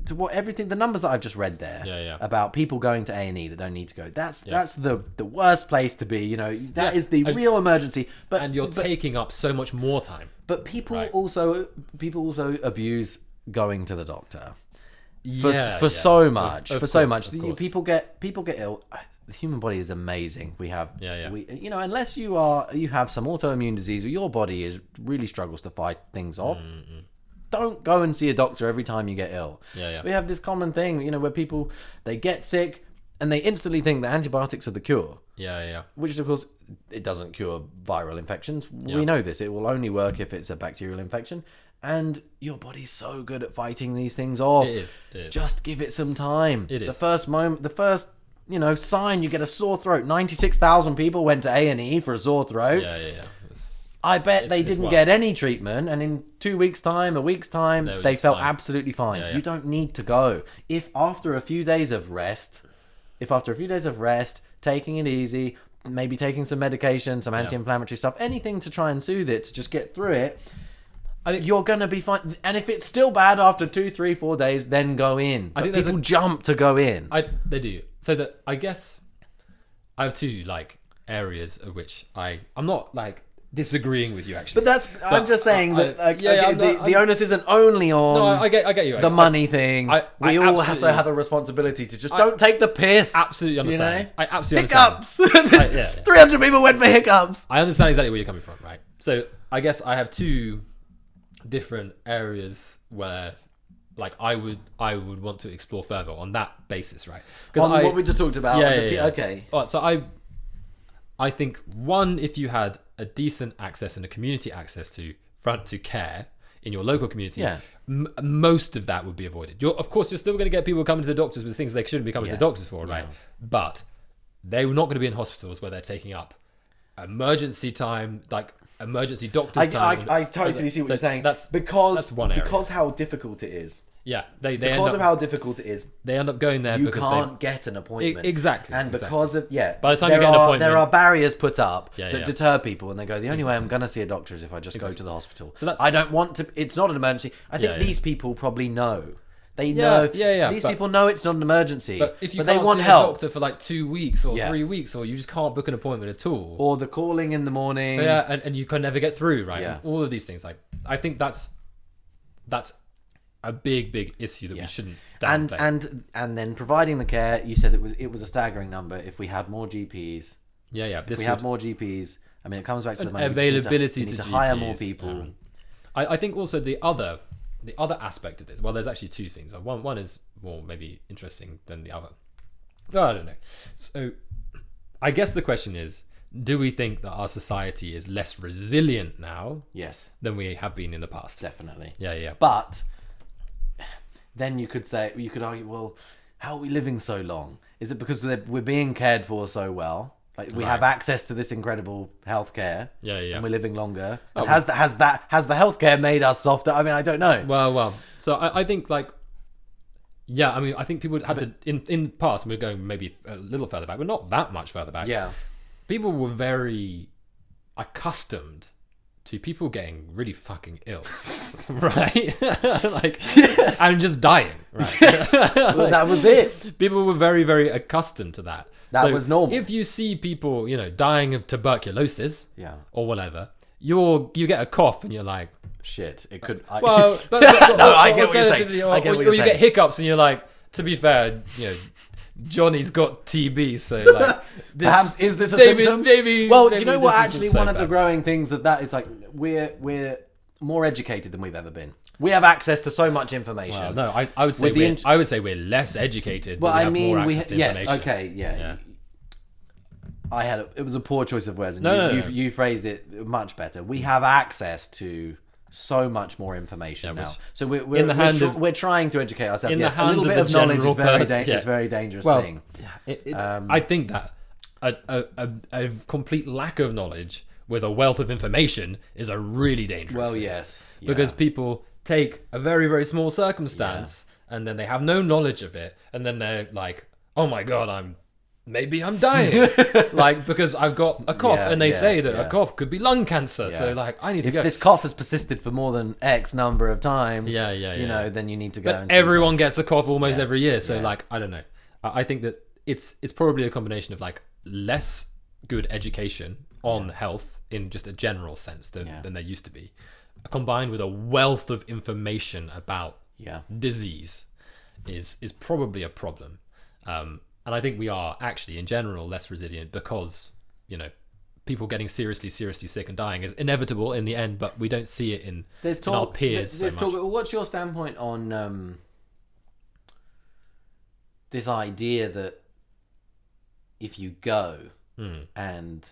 to the numbers that I've just read there about people going to A&E that don't need to go. That's the worst place to be. You know, that is the real emergency. But you're taking up so much more time. But people also abuse going to the doctor for so much. People get ill. The human body is amazing. We have, unless you have some autoimmune disease or your body really struggles to fight things off. Don't go and see a doctor every time you get ill. We have this common thing, where people, they get sick and they instantly think that antibiotics are the cure. Which, of course, it doesn't cure viral infections. We know this. It will only work if it's a bacterial infection. And your body's so good at fighting these things off. It is. Just give it some time. It is. The first sign you get a sore throat. 96,000 people went to A&E for a sore throat. I bet they didn't get any treatment, and in 2 weeks' time, a week's time, they felt absolutely fine. You don't need to go. If after a few days of rest, taking it easy, maybe taking some medication, some anti-inflammatory stuff, anything to try and soothe it, to just get through it, you're going to be fine. And if it's still bad after 2, 3, 4 days, then go in. I think people jump to go in. They do. So I guess I have two areas of which I'm not disagreeing with you actually. But I'm just saying that the onus isn't only on I get you. The money thing. We all also have a responsibility to just don't take the piss. Absolutely understand. I absolutely hiccups. understand. 300 people went for hiccups. I understand exactly where you're coming from, right? So I guess I have two different areas where I would want to explore further on that basis, right? Because what we just talked about. Okay. All right, so I think one, if you had a decent access and a community access to care in your local community, most of that would be avoided. Of course, you're still going to get people coming to the doctors with things they shouldn't be coming to the doctors for, right? But they're not going to be in hospitals where they're taking up emergency time, emergency doctors time. I totally see what you're saying. That's one area. Because how difficult it is. Because of how difficult it is, they end up going there because you can't get an appointment. Exactly. And because of by the time you get an appointment, there are barriers put up that deter people, and they go, the only way I'm going to see a doctor is if I just go to the hospital. So I don't want to. It's not an emergency. I think these people probably know. They know. These people know it's not an emergency. But if you they can't want see help. a doctor for 2 weeks or 3 weeks, or you just can't book an appointment at all, or the calling in the morning, and you can never get through, right? All of these things, I think that's a big issue that we shouldn't downplay. And then providing the care, you said it was a staggering number. If we had more GPs, if we had more GPs, I mean, it comes back to the money. Availability we need to hire more people. I think also the other aspect of this. Well, there's actually two things. One is more maybe interesting than the other. I don't know. So, I guess the question is, do we think that our society is less resilient now? Yes. Than we have been in the past? Definitely. Yeah. But then you could argue, well, how are we living so long? Is it because we're being cared for so well? Like we have access to this incredible healthcare, and we're living longer. And has the healthcare made us softer? I mean, I don't know. Well. So I think like, I mean, I think people had to in the past, and we're going maybe a little further back, but not that much further back. Yeah, people were very accustomed to people getting really fucking ill, right? Like, and just dying, right? Well, that was it. People were very, very accustomed to that. That was normal. If you see people, dying of tuberculosis, or whatever, you get a cough and you're like, shit, it could. I get what you're saying. Or you get hiccups and you're like, to be fair, Johnny's got TB, so like, perhaps is this a symptom? Maybe. Well, do you know what? Actually, one of the growing things of that is like we're more educated than we've ever been. We have access to so much information. Well, no, I would say we're less educated. Well, but I mean, more access to information. Okay, yeah. It was a poor choice of words, and you phrased it much better. We have access to so much more information now. So we're trying to educate ourselves. In the hands a little bit of of knowledge is it's a very dangerous thing. I think that a complete lack of knowledge with a wealth of information is a really dangerous thing. Yes. Yeah. Because people take a very, very small circumstance and then they have no knowledge of it, and then they're like, oh my god, maybe I'm dying, like, because I've got a cough, and they say that a cough could be lung cancer. So like, I need to go. If this cough has persisted for more than X number of times, then you need to go. But everyone gets a cough almost every year. So like, I don't know. I think that it's probably a combination of like less good education on health in just a general sense than there used to be, combined with a wealth of information about disease is probably a problem. And I think we are actually, in general, less resilient because, people getting seriously sick and dying is inevitable in the end, but we don't see it in our peers so much. What's your standpoint on this idea that if you go and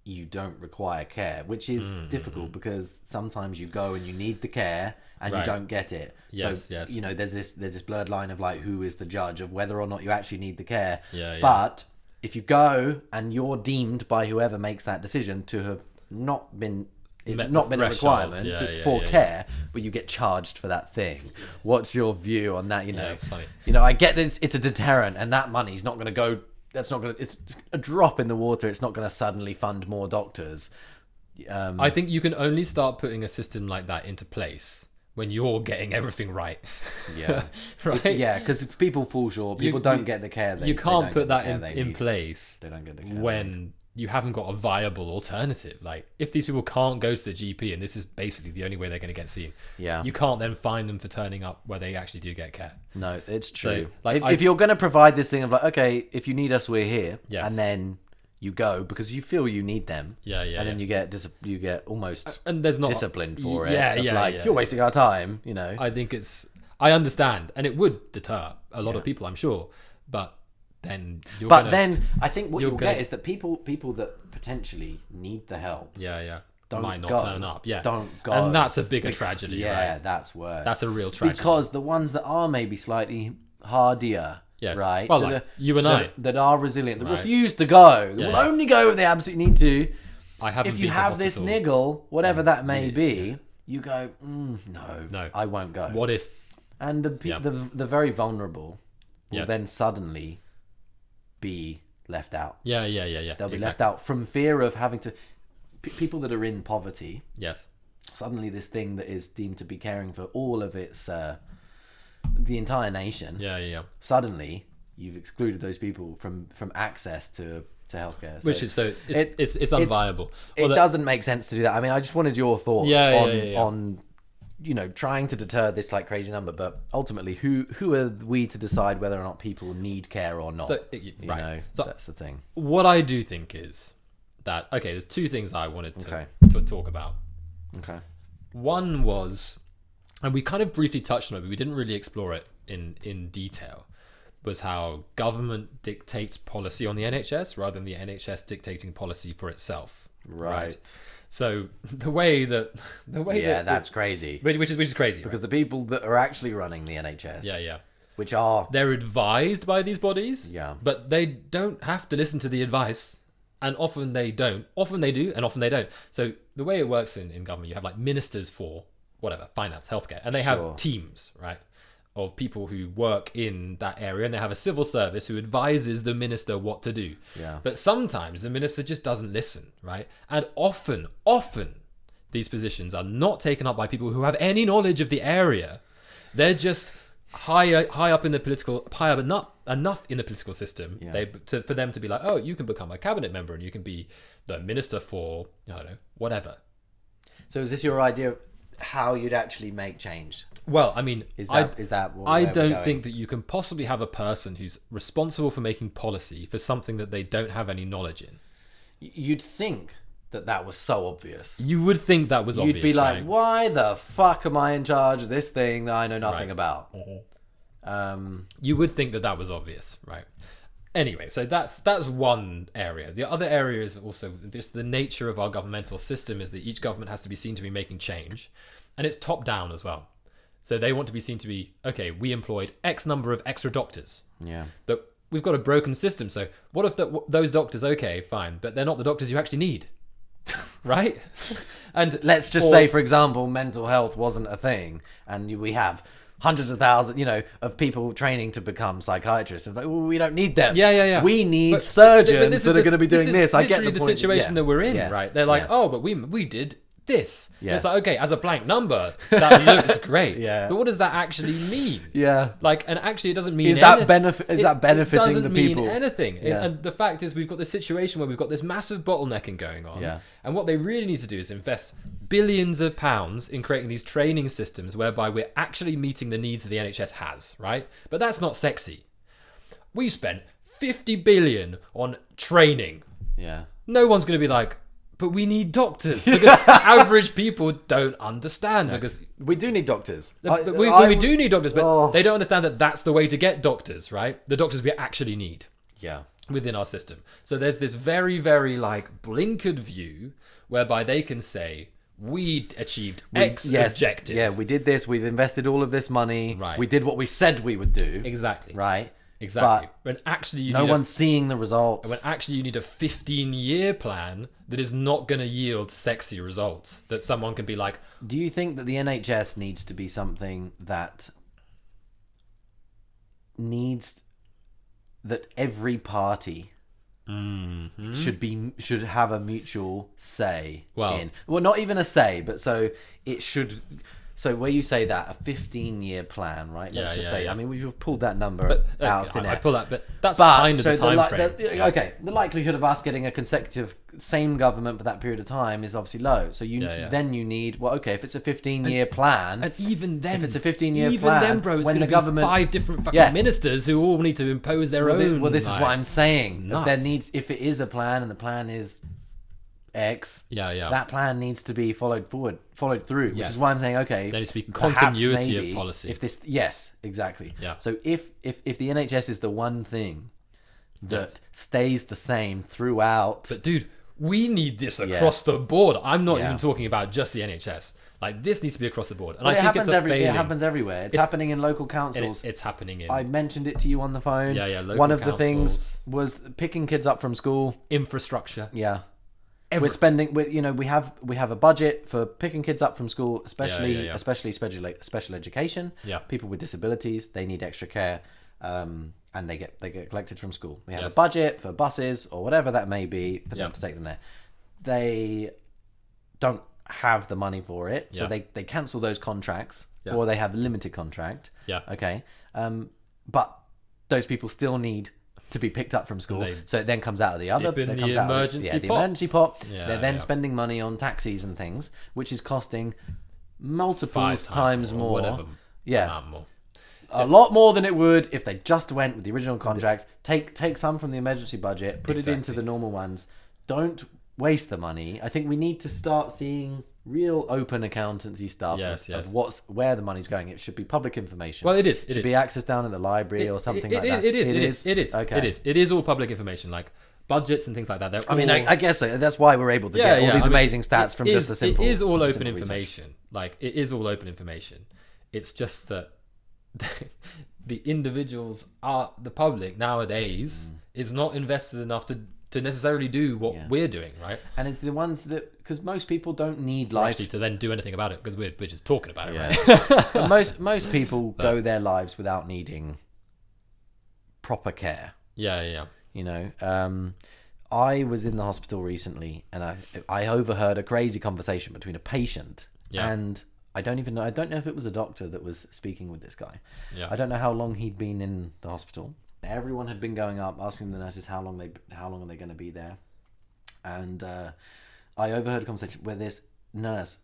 you don't require care, which is difficult because sometimes you go and you need the care and you don't get it. Yes. There's this blurred line of like, who is the judge of whether or not you actually need the care. But if you go and you're deemed by whoever makes that decision to have not been a requirement for care, but you get charged for that thing. What's your view on that? It's funny. I get that it's a deterrent, and that money's not going to go. It's a drop in the water. It's not going to suddenly fund more doctors. I think you can only start putting a system like that into place when you're getting everything right. Right? Because people fall short. People don't get the care. You can't put that in place. They don't get the care when you haven't got a viable alternative. Like, if these people can't go to the GP and this is basically the only way they're going to get seen, you can't then fine them for turning up where they actually do get care. No, it's true. So, like, if you're going to provide this thing of like, okay, if you need us, we're here, and then you go because you feel you need them, and then you get almost and there's not disciplined for it. You're wasting our time. I think I understand, and it would deter a lot of people, I'm sure, but. Then I think what you'll get is that people that potentially need the help might not turn up don't go, and that's a bigger tragedy, right? That's worse. That's a real tragedy, because the ones that are maybe slightly hardier, right, well, like you and I that are resilient, that refuse to go, that will only go if they absolutely need to. If you have this niggle, whatever that may be, you go, no, I won't go. What if? And the very vulnerable will then suddenly be left out. They'll be left out from fear of having to. People that are in poverty. Yes. Suddenly, this thing that is deemed to be caring for all of its, the entire nation. Suddenly, you've excluded those people from access to healthcare. It's unviable. It doesn't make sense to do that. I mean, I just wanted your thoughts on trying to deter this like crazy number, but ultimately, who are we to decide whether or not people need care or not? So that's the thing. What I do think is that there's two things I wanted to talk about. Okay. One was, and we kind of briefly touched on it, but we didn't really explore it in detail, was how government dictates policy on the NHS rather than the NHS dictating policy for itself. Right. So the way that's crazy. Which is crazy because the people that are actually running the NHS, they're advised by these bodies, but they don't have to listen to the advice. And often they don't. Often they do, and often they don't. So the way it works in government, you have like ministers for whatever, finance, healthcare, and they have teams, right, of people who work in that area, and they have a civil service who advises the minister what to do. Yeah. But sometimes the minister just doesn't listen, right? And often these positions are not taken up by people who have any knowledge of the area. They're just high up in the political, high up enough in the political system, for them to be like, oh, you can become a cabinet member and you can be the minister for, I don't know, whatever. So is this your idea of how you'd actually make change? Well, I mean, I don't think that you can possibly have a person who's responsible for making policy for something that they don't have any knowledge in. You'd think that was so obvious. You would think that was obvious. You'd be like, right? why the fuck am I in charge of this thing that I know nothing about? You would think that was obvious, right? Anyway, so that's one area. The other area is also just the nature of our governmental system is that each government has to be seen to be making change, and it's top down as well. So they want to be seen to be, okay, we employed X number of extra doctors. Yeah. But we've got a broken system. So what if those doctors, okay, fine, but they're not the doctors you actually need. Right? And let's just say, for example, mental health wasn't a thing, and we have hundreds of thousands, of people training to become psychiatrists. And like, well, we don't need them. Yeah. We need surgeons that are going to be doing this. I get the point. Situation that we're in, right? They're like, oh, but we did this. Yeah. It's like, okay, as a blank number, that looks great. Yeah. But what does that actually mean? Yeah. Like, and actually, it doesn't mean that benefiting the people? It doesn't mean anything. Yeah. And the fact is, we've got this situation where we've got this massive bottlenecking going on. Yeah. And what they really need to do is invest billions of pounds in creating these training systems whereby we're actually meeting the needs that the NHS has, right? But that's not sexy. We spent 50 billion on training. Yeah. No one's going to be like, but we need doctors, because average people don't understand. No. Because we do need doctors. We do need doctors, but they don't understand that that's the way to get doctors, right? The doctors we actually need. Yeah. Within our system. So there's this very, very like blinkered view whereby they can say, we achieved X objective. Yeah, we did this. We've invested all of this money. Right. We did what we said we would do. Exactly. Right. Exactly. When actually no one's seeing the results. When actually you need a 15-year plan that is not going to yield sexy results. That someone can be like... Do you think that the NHS needs to be something that every party should have a mutual say in? Well, not even a say, but so it should... So where you say that, a 15-year plan, right? Let's just say, I mean, we've pulled that number out of thin air. I pull that, but that's kind of the time frame. Okay, the likelihood of us getting a consecutive same government for that period of time is obviously low. So then you need, if it's a 15-year plan, and even then, if it's a 15-year plan, bro, it's going to be 5 different fucking ministers who all need to impose their own. Well, this is what I'm saying. If it is a plan and the plan is X, that plan needs to be followed through, which is why I'm saying, okay, there needs to be continuity of policy. If this, yes, exactly. Yeah. So if the NHS is the one thing that stays the same throughout, but dude, we need this across the board. I'm not even talking about just the NHS. Like, this needs to be across the board, and I think it's a failing. It happens everywhere. It's happening in local councils. It's happening in. I mentioned it to you on the phone. Local one of councils. The things was picking kids up from school. Infrastructure. Yeah. Everything. We're spending, we have a budget for picking kids up from school, especially special education. Yeah. People with disabilities, they need extra care, and they get collected from school. We have a budget for buses or whatever that may be for them to take them there. They don't have the money for it, so they cancel those contracts, or they have a limited contract. Yeah. Okay. But those people still need to be picked up from school, so it then comes out of the other. The emergency pot. They're then spending money on taxis and things, which is costing multiple times more. Whatever. More. A lot more than it would if they just went with the original contracts. Take some from the emergency budget, put it into the normal ones. Don't waste the money. I think we need to start seeing real open accountancy stuff of where the money's going. It should be public information. Well, it is. It should be access down in the library or something like that. It is. Okay. It is all public information, like budgets and things like that. I guess so. That's why we're able to get all these amazing stats from just a simple. It is all open information. Research. Like, it is all open information. It's just that the individuals the public nowadays is not invested enough to necessarily do what we're doing, right? And it's the ones that, because most people don't need life actually to then do anything about it, because we're just talking about it, right? most people go their lives without needing proper care. Yeah. You know, I was in the hospital recently, and I overheard a crazy conversation between a patient and I don't know if it was a doctor that was speaking with this guy. Yeah. I don't know how long he'd been in the hospital. Everyone had been going up asking the nurses how long are they going to be there, and I overheard a conversation where this nurse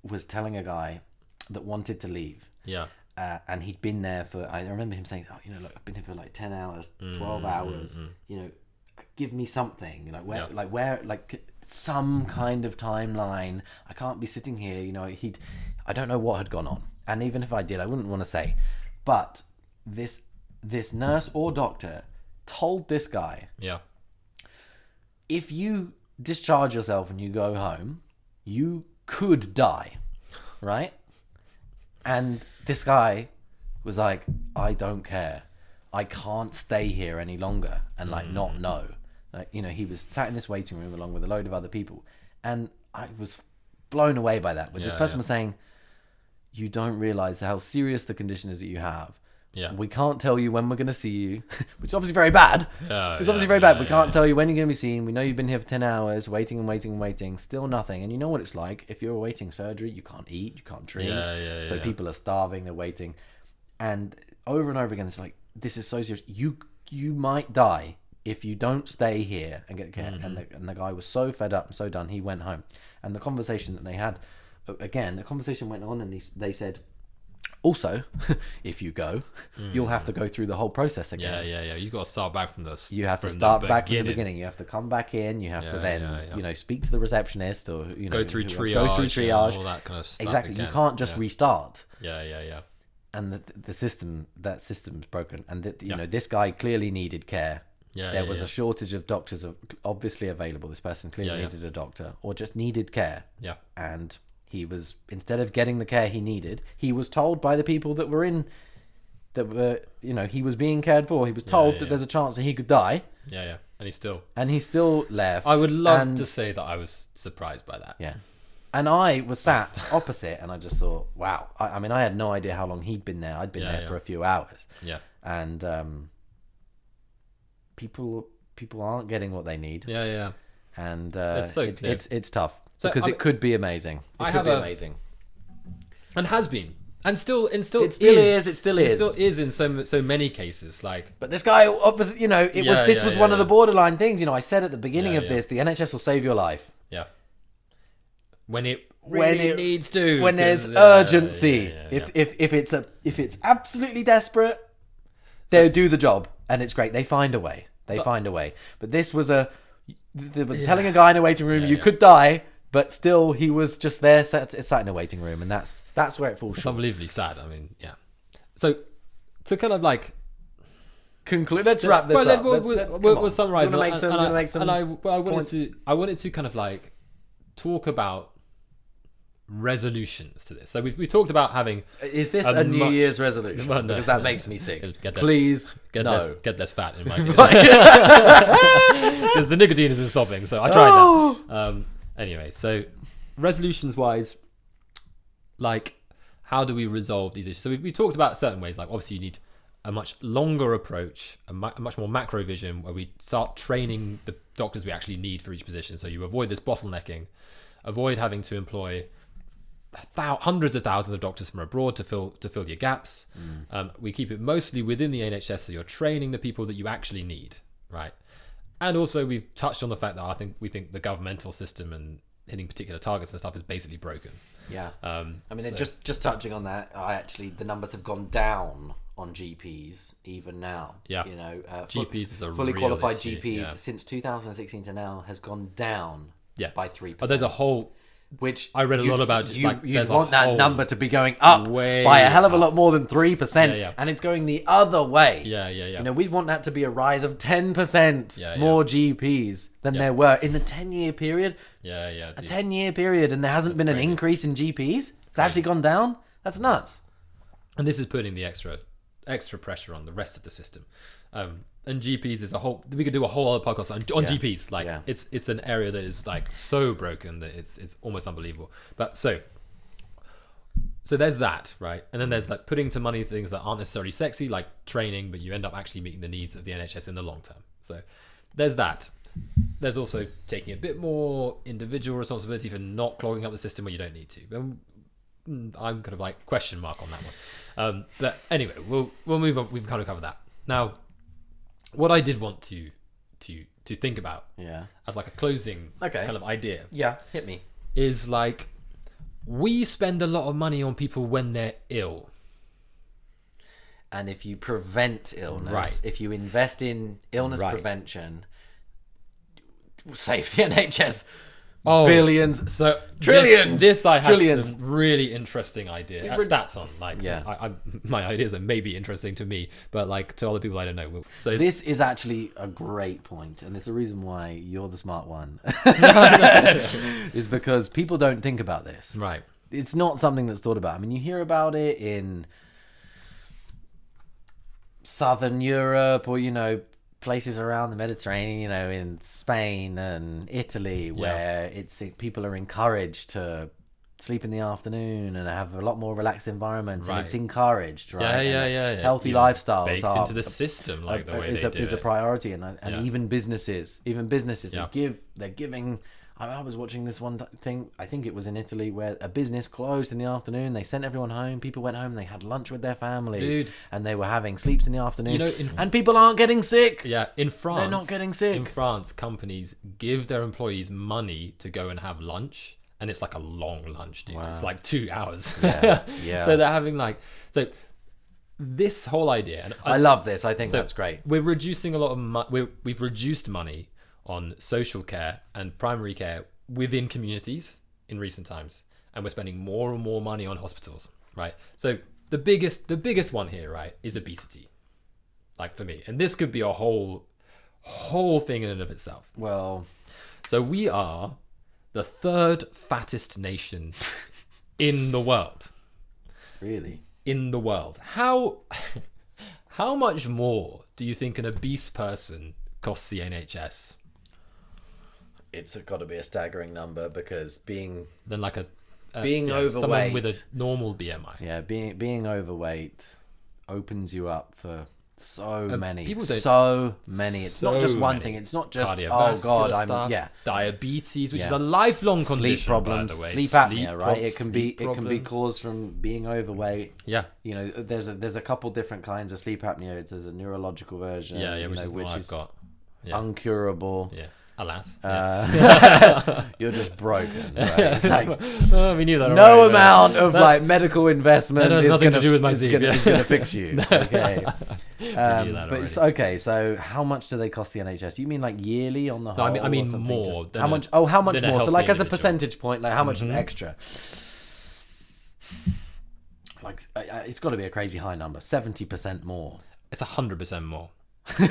was telling a guy that wanted to leave. Yeah. And he'd been there for, I remember him saying, look, I've been here for like 10 hours, 12 hours, give me something, where, some kind of timeline. I can't be sitting here, I don't know what had gone on. And even if I did, I wouldn't want to say. But this nurse or doctor told this guy, if you discharge yourself and you go home, you could die, right? And this guy was like, I don't care. I can't stay here any longer and not know. He was sat in this waiting room along with a load of other people. And I was blown away by that. But this person was saying, you don't realize how serious the condition is that you have. Yeah. We can't tell you when we're going to see you, which is obviously very bad. It's obviously very bad. We can't tell you when you're going to be seen. We know you've been here for 10 hours, waiting and waiting and waiting, still nothing. And you know what it's like. If you're awaiting surgery, you can't eat, you can't drink. So people are starving, they're waiting. And over and over again, it's like, this is so serious. You might die if you don't stay here and get care. And the guy was so fed up and so done, he went home. And the conversation that they had, again, the conversation went on, and they said, also, if you go, you'll have to go through the whole process again. Yeah. You got to start back from this. You have to start back from the beginning. You have to come back in. You have to then, speak to the receptionist, or go through triage, all that kind of stuff. Exactly. Again. You can't just restart. Yeah. And the system's broken. And this guy clearly needed care. There was a shortage of doctors obviously available. This person clearly needed a doctor, or just needed care. Yeah. And he was, instead of getting the care he needed, he was told by the people that were he was being cared for. He was told that there's a chance that he could die. Yeah. And he still left. I would love to say that I was surprised by that. Yeah. And I was sat opposite, and I just thought, wow. I mean, I had no idea how long he'd been there. I'd been there for a few hours. Yeah. And people aren't getting what they need. Yeah. And it's tough. Because it could be amazing. It could be amazing. And has been. And still It still is. It still is in so many cases. But this guy opposite, this was one of the borderline things. I said at the beginning of this, the NHS will save your life. Yeah. When it needs to. When there's urgency. If it's absolutely desperate, they'll do the job, and it's great. They find a way. But this was telling a guy in a waiting room you could die. But still, he was just there, sat in a waiting room, and that's where it falls short. It's unbelievably sad. I mean, yeah. So, to kind of conclude, let's wrap this up. We'll summarize. I wanted to kind of talk about resolutions to this. So we talked about having. Is this a New Year's resolution? Well, no, because that makes me sick. Get less fat in my case. Because the nicotine isn't stopping. So I tried that. Anyway, so resolutions wise, how do we resolve these issues? So we talked about certain ways. Obviously you need a much longer approach, a much more macro vision, where we start training the doctors we actually need for each position. So you avoid this bottlenecking, avoid having to employ hundreds of thousands of doctors from abroad to fill your gaps. We keep it mostly within the NHS, so you're training the people that you actually need, right? And also we've touched on the fact that we think the governmental system and hitting particular targets and stuff is basically broken. Yeah. Just touching on that, the numbers have gone down on GPs even now. Yeah. GPs is a fully real qualified issue. GPs since 2016 to now has gone down by 3%. But there's a whole, which I read a lot about. You want that number to be going up by a hell of a lot more than 3%, and it's going the other way. Yeah. We'd want that to be a rise of 10% more GPs than there were in the 10-year period. Yeah. A 10-year period, and there hasn't been crazy. An increase in GPs. It's actually gone down. That's nuts. And this is putting the extra pressure on the rest of the system. and GPs is we could do a whole other podcast on GPs. Like it's an area that is like so broken that it's almost unbelievable. But so there's that, right? And then there's like putting to money things that aren't necessarily sexy, like training, but you end up actually meeting the needs of the NHS in the long term. So there's that. There's also taking a bit more individual responsibility for not clogging up the system where you don't need to. I'm kind of like question mark on that one. But anyway, we'll move on. We've kind of covered that. Now, what I did want to think about as like a closing kind of idea. Yeah, hit me. Is like, we spend a lot of money on people when they're ill. And if you prevent illness, right. if you invest in illness prevention, save the NHS billions, trillions. This I have trillions. some really interesting stats on. Like, my ideas are maybe interesting to me, but like to other people I don't know. So this is actually a great point, and it's the reason why you're the smart one. Is because people don't think about this. Right. It's not something that's thought about. I mean, you hear about it in Southern Europe, or places around the Mediterranean, in Spain and Italy, where people are encouraged to sleep in the afternoon and have a lot more relaxed environments, and it's encouraged, right? Healthy lifestyles baked into the system, like the way is a priority, and even businesses, they're giving. I was watching this one thing, I think it was in Italy, where a business closed in the afternoon. They sent everyone home. People went home. They had lunch with their families. And they were having sleeps in the afternoon. And people aren't getting sick. Yeah, in France. They're not getting sick. In France, companies give their employees money to go and have lunch. And it's like a long lunch, dude. Wow. It's like 2 hours. Yeah. So they're having this whole idea. And I love this. I think that's great. We're reducing a lot of we've reduced money on social care and primary care within communities in recent times, and we're spending more and more money on hospitals, right? So the biggest one here, right, is obesity, like for me, and this could be a whole thing in and of itself. Well, so we are the third fattest nation in the world. Really? In the world. How much more do you think an obese person costs the NHS? It's got to be a staggering number, because being overweight, someone with a normal BMI. Yeah, being overweight opens you up for so many. It's not just one thing. It's not just diabetes, which is a lifelong condition. Sleep problems, by the way. sleep apnea, right? It can be caused from being overweight. Yeah, there's a couple different kinds of sleep apnea. There's a neurological version. Which is got uncurable. Yeah. Alas, you're just broken. Right? It's like, we knew that. No amount of medical investment has nothing to do with my sleep. Is going to fix you. Okay, but it's okay. So, how much do they cost the NHS? You mean like yearly on the whole? No, I mean more. How much? How much more? So, like as a percentage point, like how much extra? Like it's got to be a crazy high number. 70% more. It's 100% more. They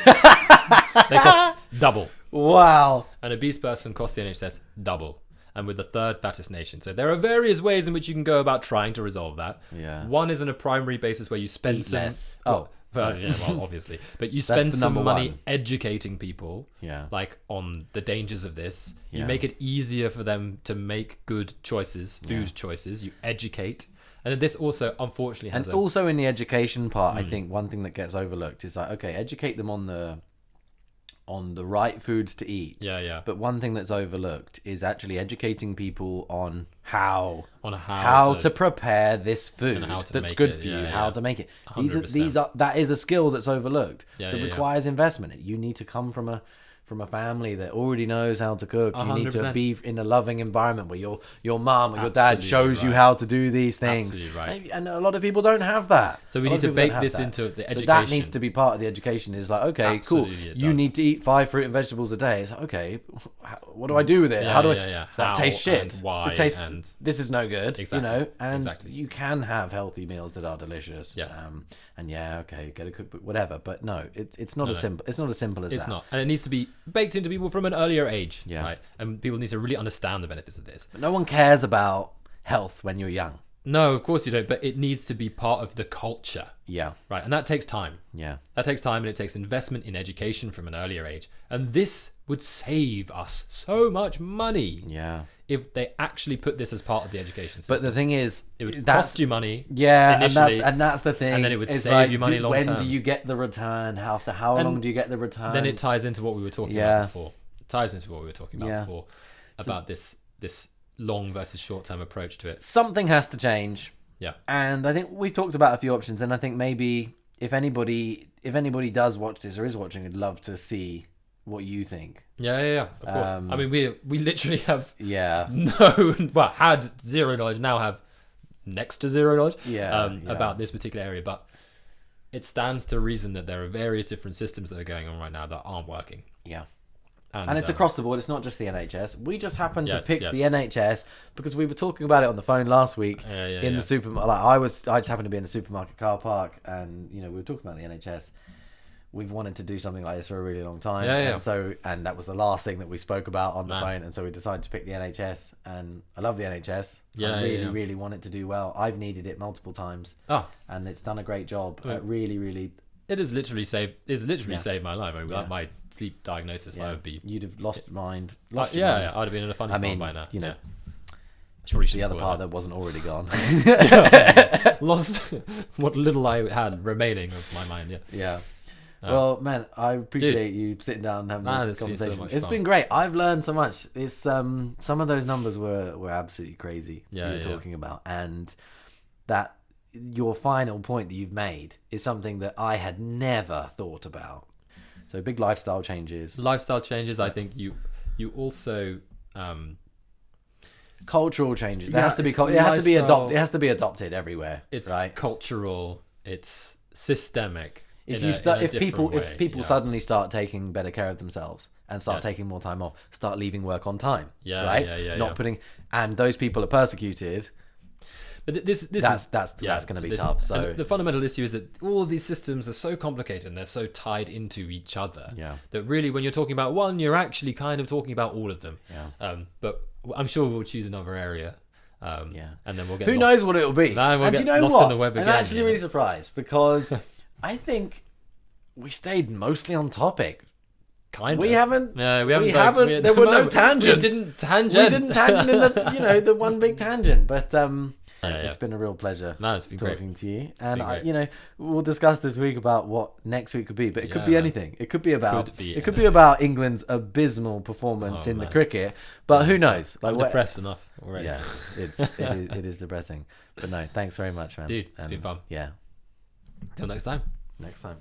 cost double. Wow. An obese person costs the NHS double, and with the third fattest nation. So there are various ways in which you can go about trying to resolve that. Yeah. One is on a primary basis where you spend some less. Obviously, but you spend some money educating people, like on the dangers of this. You make it easier for them to make good choices, food choices. You educate. And this also, unfortunately, has also in the education part, I think one thing that gets overlooked is like, okay, educate them on the right foods to eat. Yeah. But one thing that's overlooked is actually educating people on how to prepare this food that's good for you, how to make it. 100%. That is a skill that's overlooked that requires investment. You need to come from a family that already knows how to cook. 100%. You need to be in a loving environment where your mom or your dad shows you how to do you things. Absolutely right. And a lot of people don't have that. So we need to bake this into the education. So that needs to be part of the education. Is like, okay, cool. You need to eat 5 fruit and vegetables a day. It's like, okay, what do I do with it? How do I? That tastes shit. And why? This is no good. Exactly. And you can have healthy meals that are delicious. Yes. Get a cookbook, whatever. But no, it's not as simple. It's not as simple as that. It's not, and it needs to be baked into people from an earlier age, right? And people need to really understand the benefits of this. But no one cares about health when you're young. No, of course you don't. But it needs to be part of the culture. Yeah. Right. And that takes time. Yeah. That takes time, and it takes investment in education from an earlier age. And this would save us so much money. Yeah. If they actually put this as part of the education system. But the thing is, it would cost you money. Yeah, initially, and that's the thing. And then it would save you money long term. When do you get the return? After how long do you get the return? Then it ties into what we were talking about before. About this long versus short term approach to it. Something has to change. Yeah. And I think we've talked about a few options, and I think maybe if anybody does watch this or is watching, I'd love to see what you think. Yeah. Of course. I mean, we literally have had zero knowledge, now have next to zero knowledge about this particular area. But it stands to reason that there are various different systems that are going on right now that aren't working. Yeah. And it's across the board. It's not just the NHS. We just happened to pick the NHS because we were talking about it on the phone last week in the supermarket. Like I just happened to be in the supermarket car park, and we were talking about the NHS. We've wanted to do something like this for a really long time. And that was the last thing that we spoke about on the phone, and so we decided to pick the NHS. And I love the NHS. I really want it to do well. I've needed it multiple times. And it's done a great job. Really. It has literally saved my life. I mean, without my sleep diagnosis, I would be. You'd have lost your mind. I'd have been in a funny farm by now. The other part that wasn't already gone. Lost what little I had remaining of my mind. Yeah. Well, man, I appreciate you sitting down and having this conversation. It's been great. I've learned so much. It's some of those numbers were absolutely crazy. You were talking about, and that. Your final point that you've made is something that I had never thought about. So big lifestyle changes. I think you also cultural changes. It has to be adopted. It has to be adopted everywhere. It's right? Cultural. It's systemic. If people suddenly start taking better care of themselves and start taking more time off, start leaving work on time. Not putting, and those people are persecuted. But that's going to be tough. So the fundamental issue is that all of these systems are so complicated and they're so tied into each other that really, when you're talking about one, you're actually kind of talking about all of them. But I'm sure we'll choose another area. And then we'll get. Who knows what it'll be? And you know what? In the web again, I'm actually really surprised because I think we stayed mostly on topic. Kind of. We haven't. No, we haven't. There were no tangents. We didn't tangent in the one big tangent. But it's been a real pleasure talking to you. And we'll discuss this week about what next week could be. But it could be anything. It could be about England's abysmal performance in the cricket. But who knows? I'm depressed enough already. Yeah, it is depressing. But no, thanks very much, man. Dude, it's been fun. Yeah. Till next time. Next time.